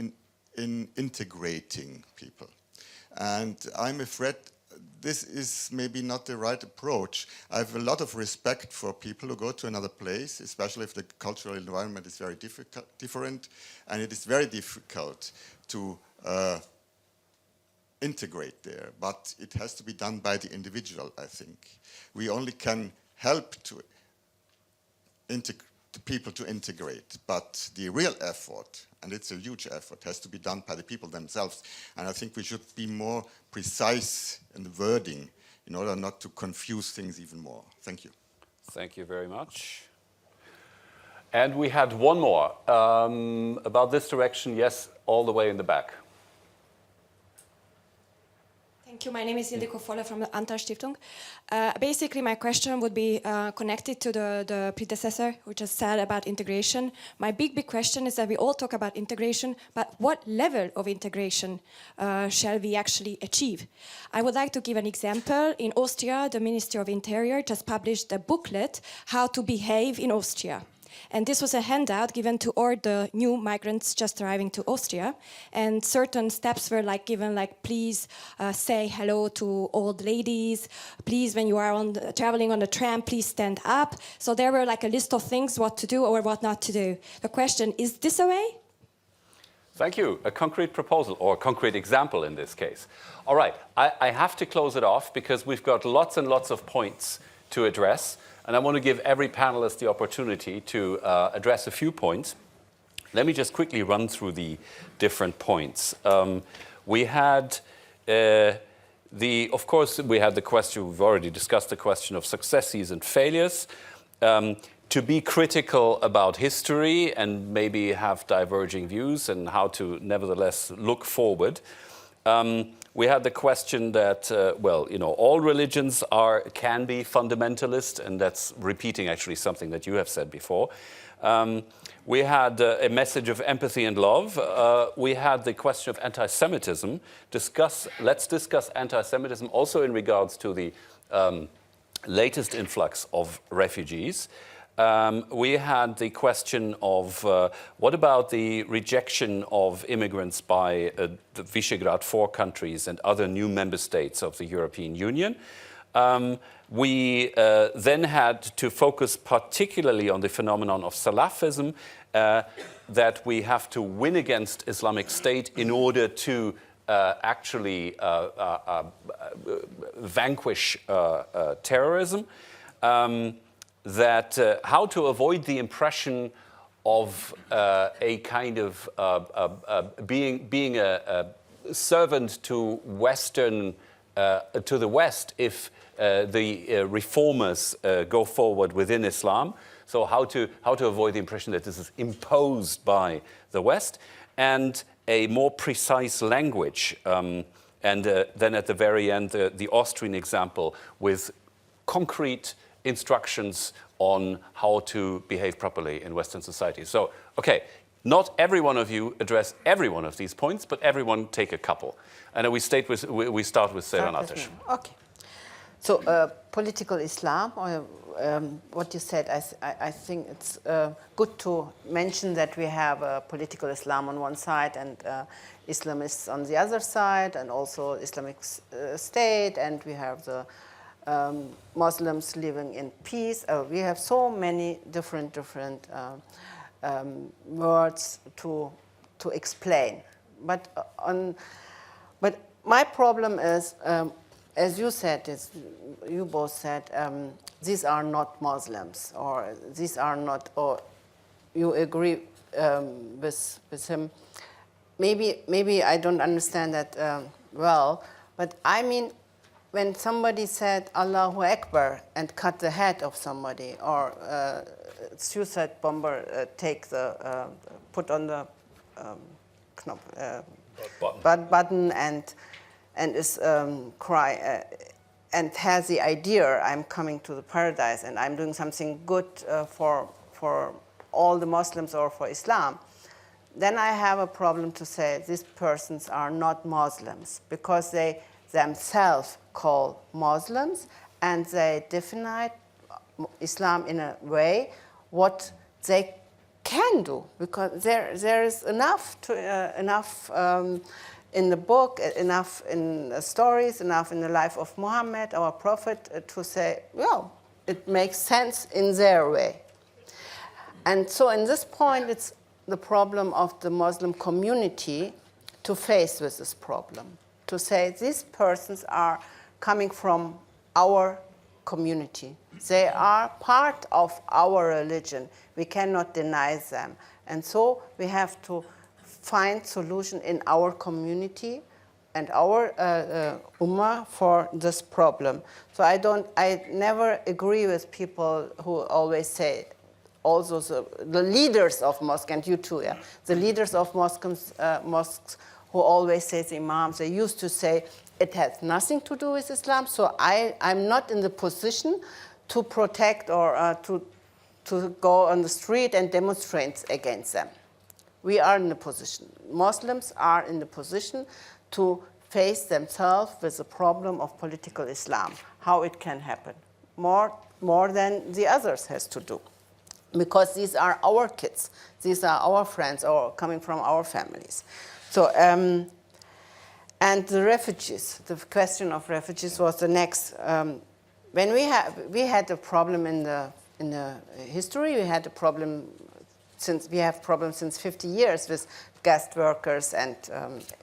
[SPEAKER 13] in integrating people. And I'm afraid this is maybe not the right approach. I have a lot of respect for people who go to another place, especially if the cultural environment is very different, and it is very difficult to integrate there. But it has to be done by the individual, I think. We only can help to people to integrate, but the real effort, and it's a huge effort, has to be done by the people themselves. And I think we should be more precise in the wording in order not to confuse things even more. Thank you.
[SPEAKER 1] Thank you very much. And we had one more about this direction. Yes, all the way in the back.
[SPEAKER 18] Thank you. My name is Ildiko Folle from the Antar Stiftung. Basically, my question would be connected to the predecessor, who just said about integration. My big question is that we all talk about integration, but what level of integration shall we actually achieve? I would like to give an example. In Austria, the Ministry of Interior just published a booklet, How to Behave in Austria. And this was a handout given to all the new migrants just arriving to Austria. And certain steps were like given, like please say hello to old ladies. Please, when you are traveling on the tram, please stand up. So there were like a list of things what to do or what not to do. The question, is this a way?
[SPEAKER 1] Thank you. A concrete proposal, or a concrete example in this case. All right, I have to close it off because we've got lots and lots of points to address. And I want to give every panelist the opportunity to address a few points. Let me just quickly run through the different points. We had of course, we had the question, we've already discussed the question of successes and failures. To be critical about history and maybe have diverging views and how to nevertheless look forward. We had the question that, well, you know, all religions can be fundamentalist, and that's repeating actually something that you have said before. We had a message of empathy and love. We had the question of anti-Semitism. Let's discuss anti-Semitism also in regards to the latest influx of refugees. We had the question of what about the rejection of immigrants by the Visegrad 4 countries and other new member states of the European Union. We then had to focus particularly on the phenomenon of Salafism, that we have to win against Islamic State in order to actually vanquish terrorism. That how to avoid the impression of a kind of being a servant to the West if the reformers go forward within Islam. So how to avoid the impression that this is imposed by the West, and a more precise language. And then at the very end, the Austrian example with concrete instructions on how to behave properly in Western society. So, okay, not every one of you address every one of these points, but everyone take a couple. And we start with Seyran Ateş.
[SPEAKER 5] Okay. So, political Islam, or what you said, I think it's good to mention that we have political Islam on one side and Islamists on the other side, and also Islamic State, and we have the Muslims living in peace. We have so many different words to explain. But my problem is, as you said, you both said, these are not Muslims, or these are not, or you agree with him. Maybe I don't understand that well, but I mean, when somebody said Allahu Akbar and cut the head of somebody, or suicide bomber put on the button and is cry and has the idea, I'm coming to the paradise and I'm doing something good for all the Muslims or for Islam, then I have a problem to say these persons are not Muslims, because they themselves call Muslims, and they define Islam in a way what they can do, because there is enough in the book, enough in the stories, enough in the life of Muhammad, our prophet, to say, well, it makes sense in their way. And so in this point, it's the problem of the Muslim community to face with this problem, to say these persons are coming from our community. They are part of our religion. We cannot deny them. And so we have to find solution in our community and our ummah for this problem. So I never agree with people who always say also the leaders of mosques, and you too, yeah, the leaders of mosques who always say, the imams, they used to say, it has nothing to do with Islam, so I'm not in the position to protect or to go on the street and demonstrate against them. We are in the position, Muslims are in the position to face themselves with the problem of political Islam, how it can happen, more than the others has to do. Because these are our kids, these are our friends, or coming from our families. So, and the refugees, the question of refugees was the next. When we had a problem in the history, we had a problem since we have problems since 50 years with guest workers and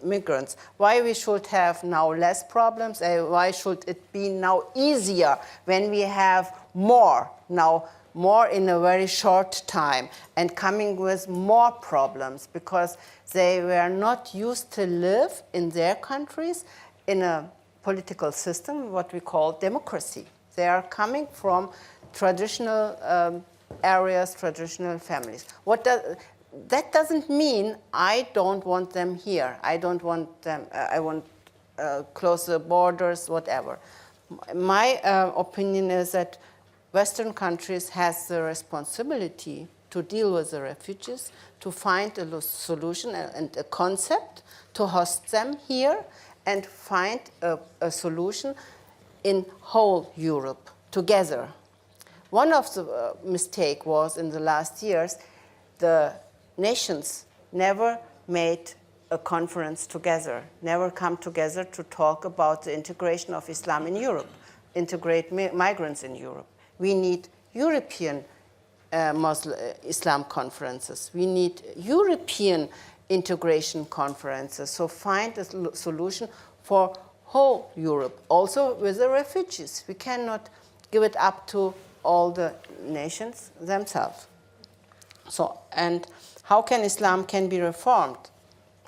[SPEAKER 5] migrants. Why we should have now less problems? Why should it be now easier when we have more now? More in a very short time and coming with more problems because they were not used to live in their countries in a political system, what we call democracy. They are coming from traditional areas, traditional families. That doesn't mean I don't want them here. I don't want them, I want close the borders, whatever. My opinion is that Western countries has the responsibility to deal with the refugees, to find a solution and a concept to host them here and find a solution in whole Europe together. One of the mistakes was in the last years, the nations never made a conference together, never come together to talk about the integration of Islam in Europe, integrate migrants in Europe. We need European Islam conferences. We need European integration conferences. So find a solution for whole Europe, also with the refugees. We cannot give it up to all the nations themselves. So, and how can Islam can be reformed?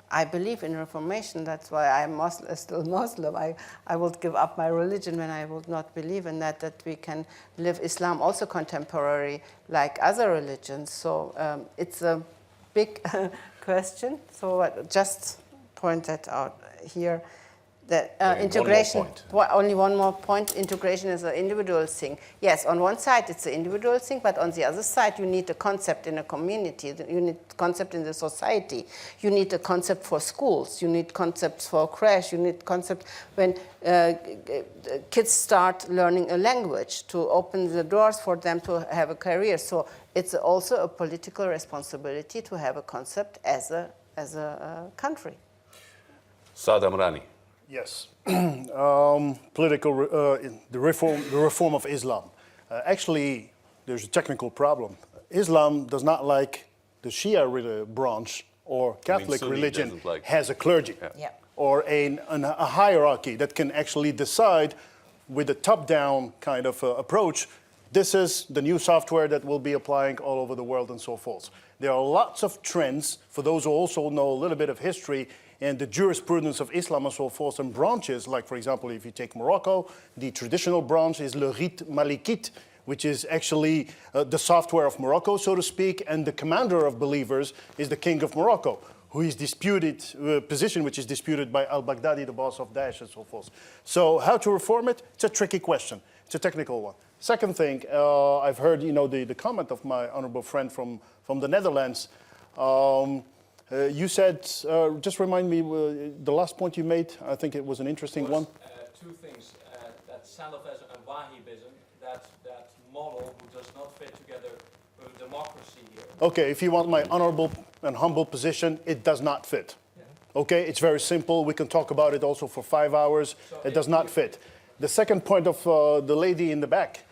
[SPEAKER 5] I believe in reformation. That's why I'm still Muslim. I would give up my religion when I would not believe in that we can live Islam also contemporary like other religions. So it's a big question. So just point that out here. That integration, only one more point, integration is an individual thing. Yes, on one side it's an individual thing, but on the other side you need a concept in a community, you need a concept in the society, you need a concept for schools, you need concepts for crash, you need concept when kids start learning a language to open the doors for them to have a career. So it's also a political responsibility to have a concept as a country.
[SPEAKER 1] Saad Amrani.
[SPEAKER 4] Yes, the reform of Islam. Actually, there's a technical problem. Islam does not like the Shia branch or Catholic religion has a clergy or a hierarchy that can actually decide with a top-down kind of approach. This is the new software that we'll be applying all over the world and so forth. There are lots of trends, for those who also know a little bit of history, and the jurisprudence of Islam and so forth, and branches, like for example, if you take Morocco, the traditional branch is le rite malikite, which is actually the software of Morocco, so to speak, and the commander of believers is the king of Morocco, who is disputed, position which is disputed by al-Baghdadi, the boss of Daesh and so forth. So how to reform it? It's a tricky question. It's a technical one. Second thing, I've heard the comment of my honorable friend from the Netherlands. You said, just remind me, the last point you made, I think it was an interesting one.
[SPEAKER 15] Two things, that Salafism and Wahhabism, that model who does not fit together with democracy here.
[SPEAKER 4] Okay, if you want my honorable and humble position, it does not fit. Yeah. Okay, it's very simple. We can talk about it also for 5 hours. So it does not fit. The second point of the lady in the back,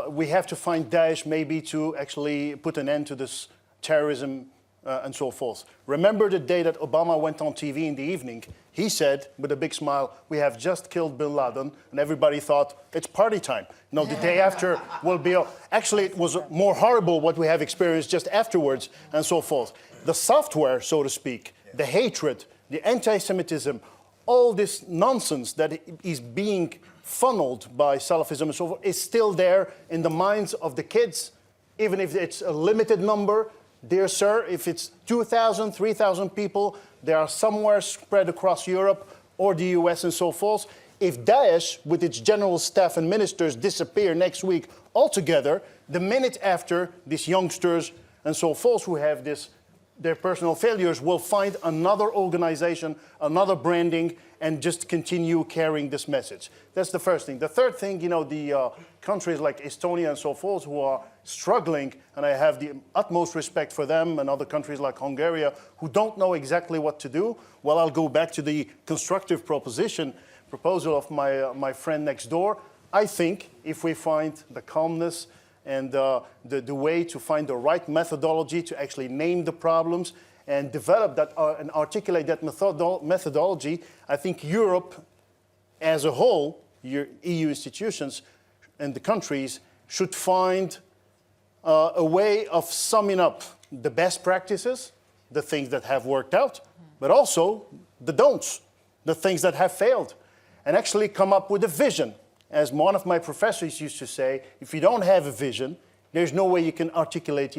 [SPEAKER 4] we have to find Daesh maybe to actually put an end to this terrorism and so forth. Remember the day that Obama went on TV in the evening? He said, with a big smile, we have just killed bin Laden, and everybody thought, it's party time. No, the day after will be... Actually, it was more horrible what we have experienced just afterwards, and so forth. The software, so to speak, the hatred, the anti-Semitism, all this nonsense that is being funneled by Salafism and so forth is still there in the minds of the kids even if it's a limited number, dear sir, if it's 2,000, 3,000 people, they are somewhere spread across Europe or the US and so forth. If Daesh, with its general staff and ministers, disappear next week altogether, the minute after, these youngsters and so forth who have their personal failures will find another organization, another branding, and just continue carrying this message. That's the first thing. The third thing, the countries like Estonia and so forth who are struggling, and I have the utmost respect for them, and other countries like Hungary who don't know exactly what to do. Well, I'll go back to the constructive proposal of my friend next door. I think if we find the calmness and the way to find the right methodology to actually name the problems and develop that and articulate that methodology, I think Europe as a whole, your EU institutions and the countries should find a way of summing up the best practices, the things that have worked out, but also the don'ts, the things that have failed, and actually come up with a vision. As one of my professors used to say, if you don't have a vision, there's no way you can articulate,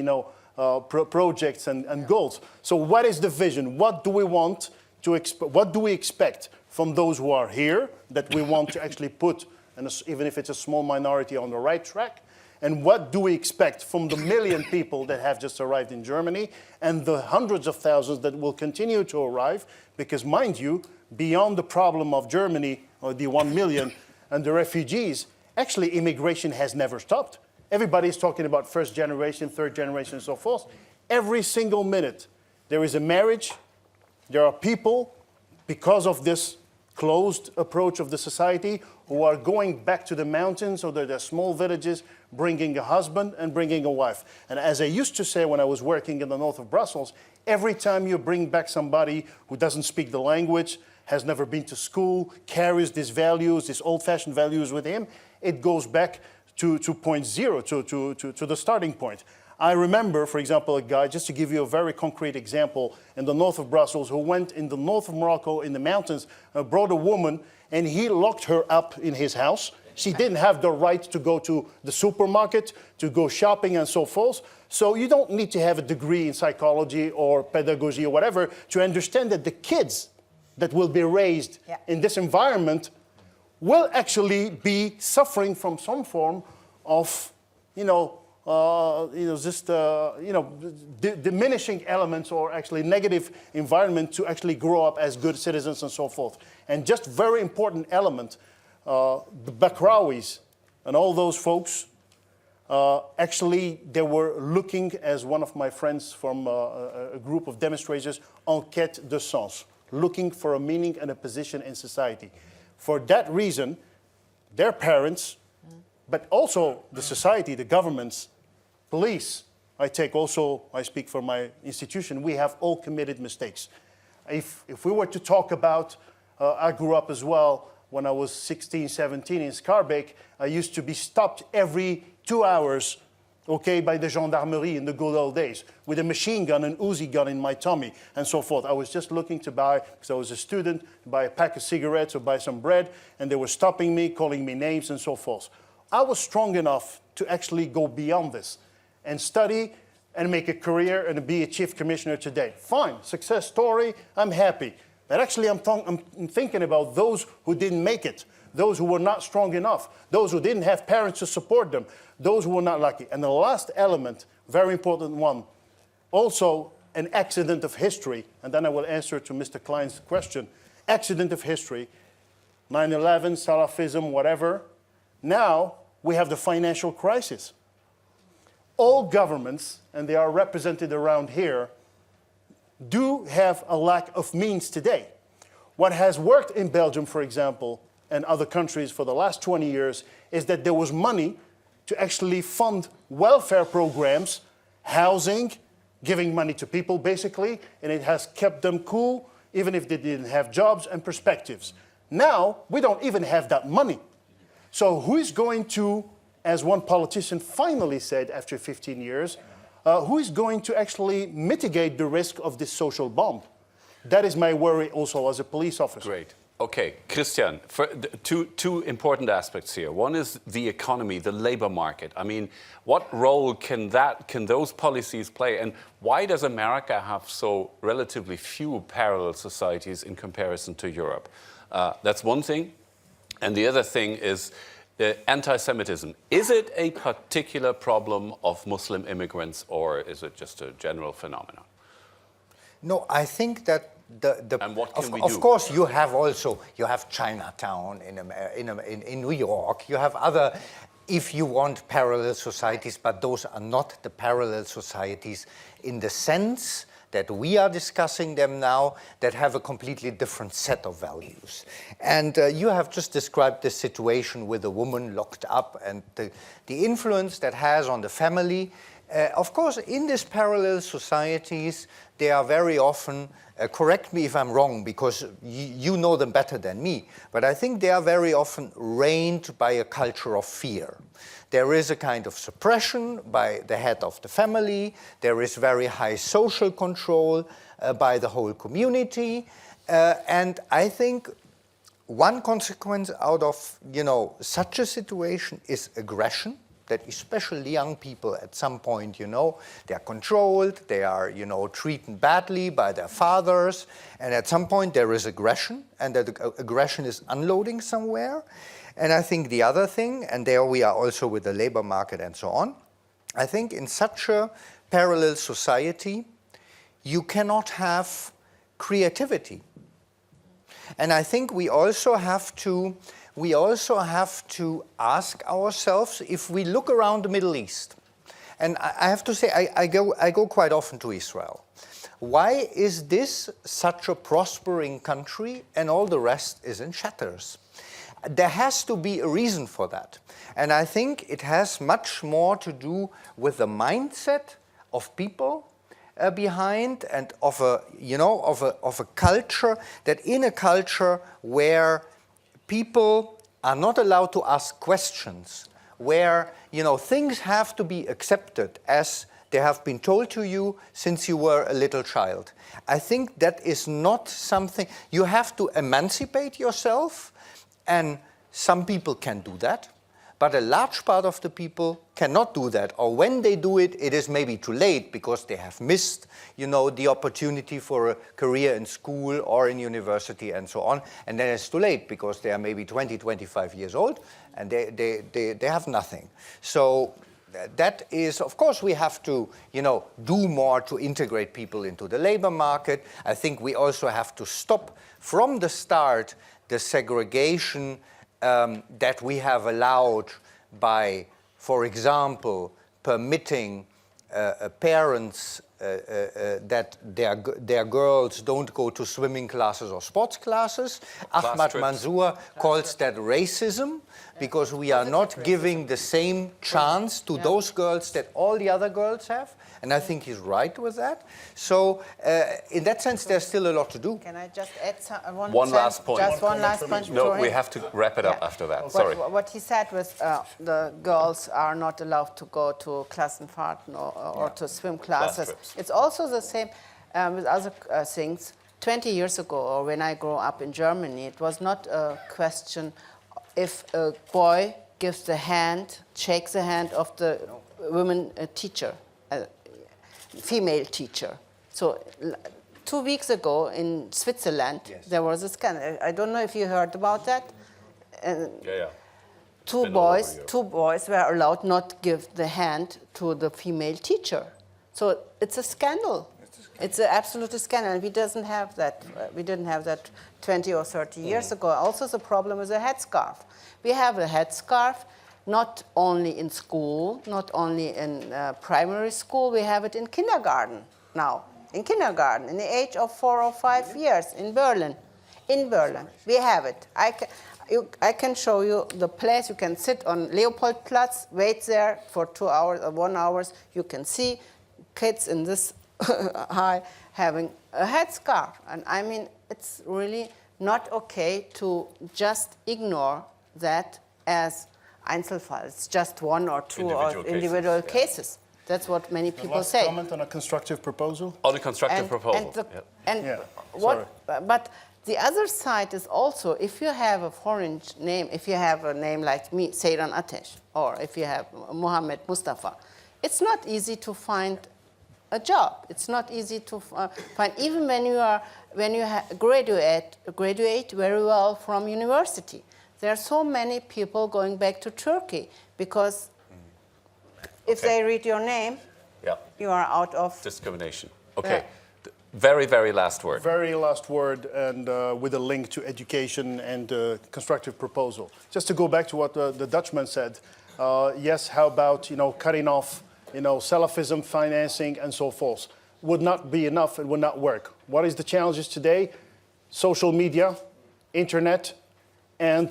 [SPEAKER 4] projects and goals. So what is the vision? What do we want to what do we expect from those who are here that we want to actually put, even if it's a small minority, on the right track? And what do we expect from the million people that have just arrived in Germany and the hundreds of thousands that will continue to arrive? Because mind you, beyond the problem of Germany or the 1 million and the refugees, actually immigration has never stopped. Everybody's talking about first generation, third generation, and so forth. Every single minute, there is a marriage. There are people, because of this closed approach of the society, who are going back to the mountains or their small villages, bringing a husband and bringing a wife. And as I used to say when I was working in the north of Brussels, every time you bring back somebody who doesn't speak the language, has never been to school, carries these values, these old-fashioned values with him, it goes back to point zero, to the starting point. I remember, for example, a guy, just to give you a very concrete example, in the north of Brussels, who went in the north of Morocco in the mountains, brought a woman, and he locked her up in his house. She didn't have the right to go to the supermarket, to go shopping and so forth. So you don't need to have a degree in psychology or pedagogy or whatever to understand that the kids that will be raised in this environment will actually be suffering from some form of, diminishing elements or actually negative environment to actually grow up as good citizens and so forth. And just very important element, the Bakrawis and all those folks, actually they were looking, as one of my friends from a group of demonstrators, en quête de sens, looking for a meaning and a position in society. For that reason, their parents, but also the society, the governments, police, I speak for my institution, we have all committed mistakes. If we were to talk about, I grew up as well, when I was 16, 17 in Schaerbeek, I used to be stopped every 2 hours, by the gendarmerie in the good old days, with a machine gun, an Uzi gun in my tummy, and so forth. I was just looking to buy, because I was a student, buy a pack of cigarettes or buy some bread, and they were stopping me, calling me names, and so forth. I was strong enough to actually go beyond this and study and make a career and be a chief commissioner today. Fine, success story, I'm happy. But actually I'm thinking about those who didn't make it, those who were not strong enough, those who didn't have parents to support them, those who were not lucky. And the last element, very important one, also an accident of history, and then I will answer to Mr. Klein's question. Accident of history, 9/11, Salafism, whatever. Now we have the financial crisis. All governments, and they are represented around here, do have a lack of means today. What has worked in Belgium, for example, and other countries for the last 20 years, is that there was money to actually fund welfare programs, housing, giving money to people, basically, and it has kept them cool, even if they didn't have jobs and perspectives. Now, we don't even have that money. So who is going to, as one politician finally said after 15 years, who is going to actually mitigate the risk of this social bomb? That is my worry also as a police officer.
[SPEAKER 1] Great. Okay, Christian, two important aspects here. One is the economy, the labor market. I mean, what role can those policies play? And why does America have so relatively few parallel societies in comparison to Europe? That's one thing. And the other thing is anti-Semitism. Is it a particular problem of Muslim immigrants, or is it just a general phenomenon?
[SPEAKER 6] No, I think that
[SPEAKER 1] and what can we do?
[SPEAKER 6] Of course, you have Chinatown in New York. You have other, if you want, parallel societies, but those are not the parallel societies in the sense that we are discussing them now, that have a completely different set of values. And you have just described the situation with a woman locked up and the influence that has on the family. Of course, in these parallel societies, they are very often, correct me if I'm wrong, because you know them better than me, but I think they are very often reigned by a culture of fear. There is a kind of suppression by the head of the family. There is very high social control by the whole community. And I think one consequence out of, such a situation is aggression, that especially young people at some point, they are controlled, they are, treated badly by their fathers, and at some point there is aggression, and that aggression is unloading somewhere. And I think the other thing, and there we are also with the labor market and so on, I think in such a parallel society, you cannot have creativity. And I think we also have to ask ourselves, if we look around the Middle East, and I have to say, I go quite often to Israel. Why is this such a prospering country and all the rest is in shatters? There has to be a reason for that. And I think it has much more to do with the mindset of people behind, and of a culture, that in a culture where people are not allowed to ask questions, where things have to be accepted as they have been told to you since you were a little child. I think that is not something, you have to emancipate yourself, and some people can do that, but a large part of the people cannot do that, or when they do it, it is maybe too late because they have missed, the opportunity for a career in school or in university and so on, and then it's too late because they are maybe 20, 25 years old, and they have nothing. So that is, of course, we have to, do more to integrate people into the labor market. I think we also have to stop from the start the segregation that we have allowed by, for example, permitting parents that their girls don't go to swimming classes or sports classes. Ahmad Mansour calls that racism, because we are not giving the same chance to those girls that all the other girls have. And I think he's right with that. So in that sense, there's still a lot to do.
[SPEAKER 5] Can I just add
[SPEAKER 1] one last point?
[SPEAKER 5] Just one last point.
[SPEAKER 1] No, we have to wrap it up after that. Sorry.
[SPEAKER 5] What he said was the girls are not allowed to go to Klassenfahrten or to swim classes. It's also the same with other things. 20 years ago, or when I grew up in Germany, it was not a question if a boy gives the hand, shakes the hand of the woman teacher, female teacher. So 2 weeks ago in Switzerland, there was a scandal. I don't know if you heard about that. Two boys were allowed not to give the hand to the female teacher. So it's a scandal. It's an absolute scandal. And we didn't have that 20 or 30 years ago. Also, the problem is a headscarf. We have a headscarf not only in school, not only in primary school, we have it in kindergarten now. In kindergarten, in the age of 4 or 5 years in Berlin. In Berlin, we have it. I can show you the place. You can sit on Leopoldplatz, wait there for 2 hours or 1 hour. You can see kids in this high having a headscarf. And I mean, it's really not okay to just ignore that as Einzelfall. It's just one or two individual cases. That's what many people say.
[SPEAKER 4] Comment on a constructive proposal?
[SPEAKER 1] On a constructive proposal.
[SPEAKER 5] But The other side is also, if you have a foreign name, if you have a name like me, Seyran Ateş, or if you have Mohammed Mustafa, it's not easy to find a job. It's not easy to find, even when you graduate very well from university. There are so many people going back to Turkey because if they read your name, you are out of
[SPEAKER 1] discrimination. Okay. Very, very last word.
[SPEAKER 4] Very last word, and with a link to education and constructive proposal. Just to go back to what the Dutchman said, yes, how about cutting off Salafism financing and so forth? Would not be enough, it would not work. What is the challenges today? Social media, internet, and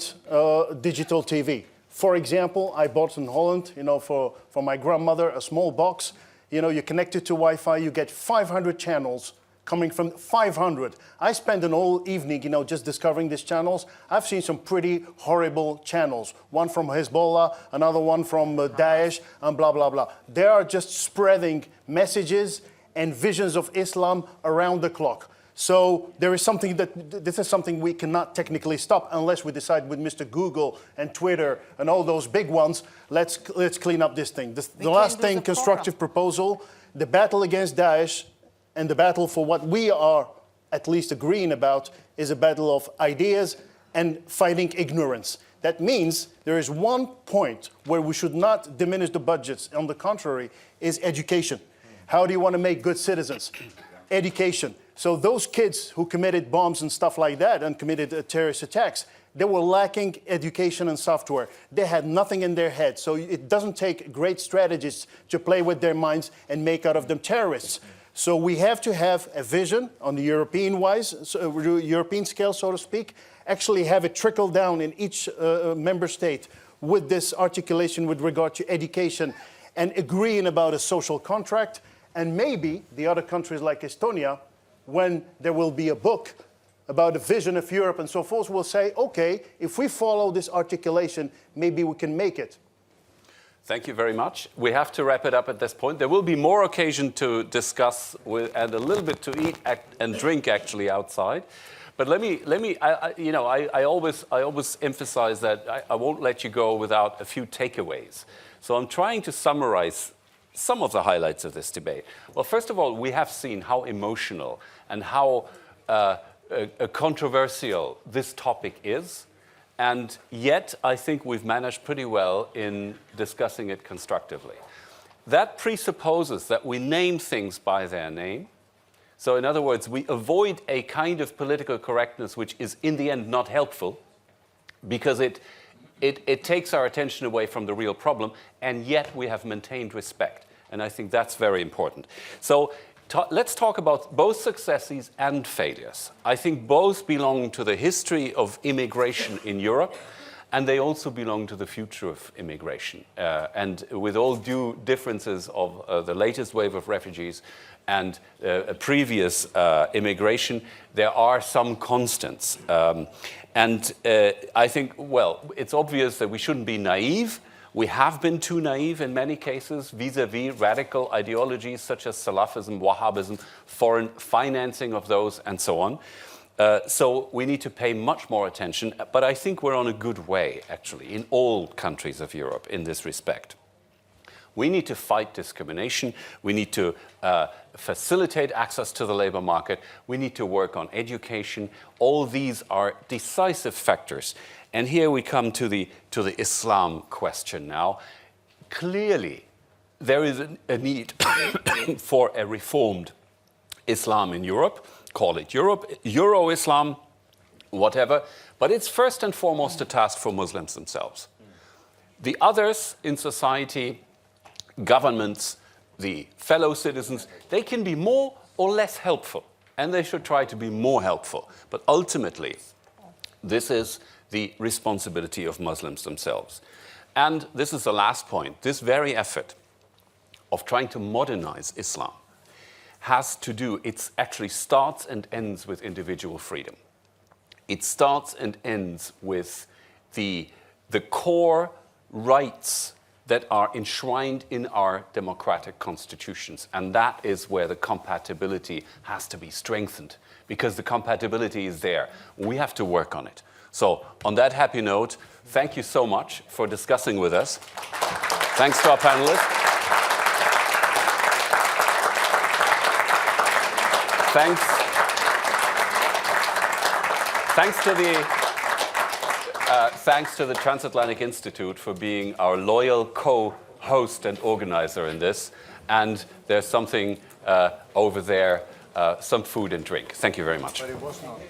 [SPEAKER 4] digital TV. For example, I bought in Holland, for my grandmother, a small box. You connect it to Wi-Fi, you get 500 channels coming from 500. I spent an whole evening, just discovering these channels. I've seen some pretty horrible channels. One from Hezbollah, another one from Daesh, and blah, blah, blah. They are just spreading messages and visions of Islam around the clock. So there is something this is something we cannot technically stop unless we decide with Mr. Google and Twitter and all those big ones, let's clean up this thing. The last thing, constructive proposal, the battle against Daesh and the battle for what we are at least agreeing about is a battle of ideas and fighting ignorance. That means there is one point where we should not diminish the budgets. On the contrary, is education. How do you want to make good citizens? Education. So those kids who committed bombs and stuff like that and committed terrorist attacks, they were lacking education and software. They had nothing in their head. So it doesn't take great strategists to play with their minds and make out of them terrorists. So we have to have a vision on the European scale, so to speak, actually have it trickle down in each member state with this articulation with regard to education and agreeing about a social contract. And maybe the other countries like Estonia, when there will be a book about a vision of Europe and so forth, will say, okay, if we follow this articulation, maybe we can make it.
[SPEAKER 1] Thank you very much. We have to wrap it up at this point. There will be more occasion to discuss and a little bit to eat and drink actually outside. But I always emphasize that I won't let you go without a few takeaways. So I'm trying to summarize some of the highlights of this debate. Well, first of all, we have seen how emotional and how controversial this topic is. And yet, I think we've managed pretty well in discussing it constructively. That presupposes that we name things by their name. So in other words, we avoid a kind of political correctness which is in the end not helpful because it takes our attention away from the real problem, and yet we have maintained respect. And I think that's very important. So let's talk about both successes and failures. I think both belong to the history of immigration in Europe, and they also belong to the future of immigration. And with all due differences of the latest wave of refugees and previous immigration, there are some constants. I think, well, it's obvious that we shouldn't be naive. We have been too naive in many cases vis-à-vis radical ideologies such as Salafism, Wahhabism, foreign financing of those, and so on. So we need to pay much more attention, but I think we're on a good way, actually, in all countries of Europe in this respect. We need to fight discrimination. We need to facilitate access to the labor market. We need to work on education. All these are decisive factors. And here we come to the Islam question now. Clearly, there is a need for a reformed Islam in Europe. Call it Euro-Islam, whatever. But it's first and foremost a task for Muslims themselves. The others in society, governments, the fellow citizens, they can be more or less helpful. And they should try to be more helpful. But ultimately, this is the responsibility of Muslims themselves. And this is the last point. This very effort of trying to modernize Islam has to do, it actually starts and ends with individual freedom. It starts and ends with the core rights that are enshrined in our democratic constitutions. And that is where the compatibility has to be strengthened, because the compatibility is there. We have to work on it. So on that happy note, thank you so much for discussing with us. Thanks to our panelists. Thanks to the Transatlantic Institute for being our loyal co-host and organizer in this. And there's something over there, some food and drink. Thank you very much.
[SPEAKER 4] But it was not.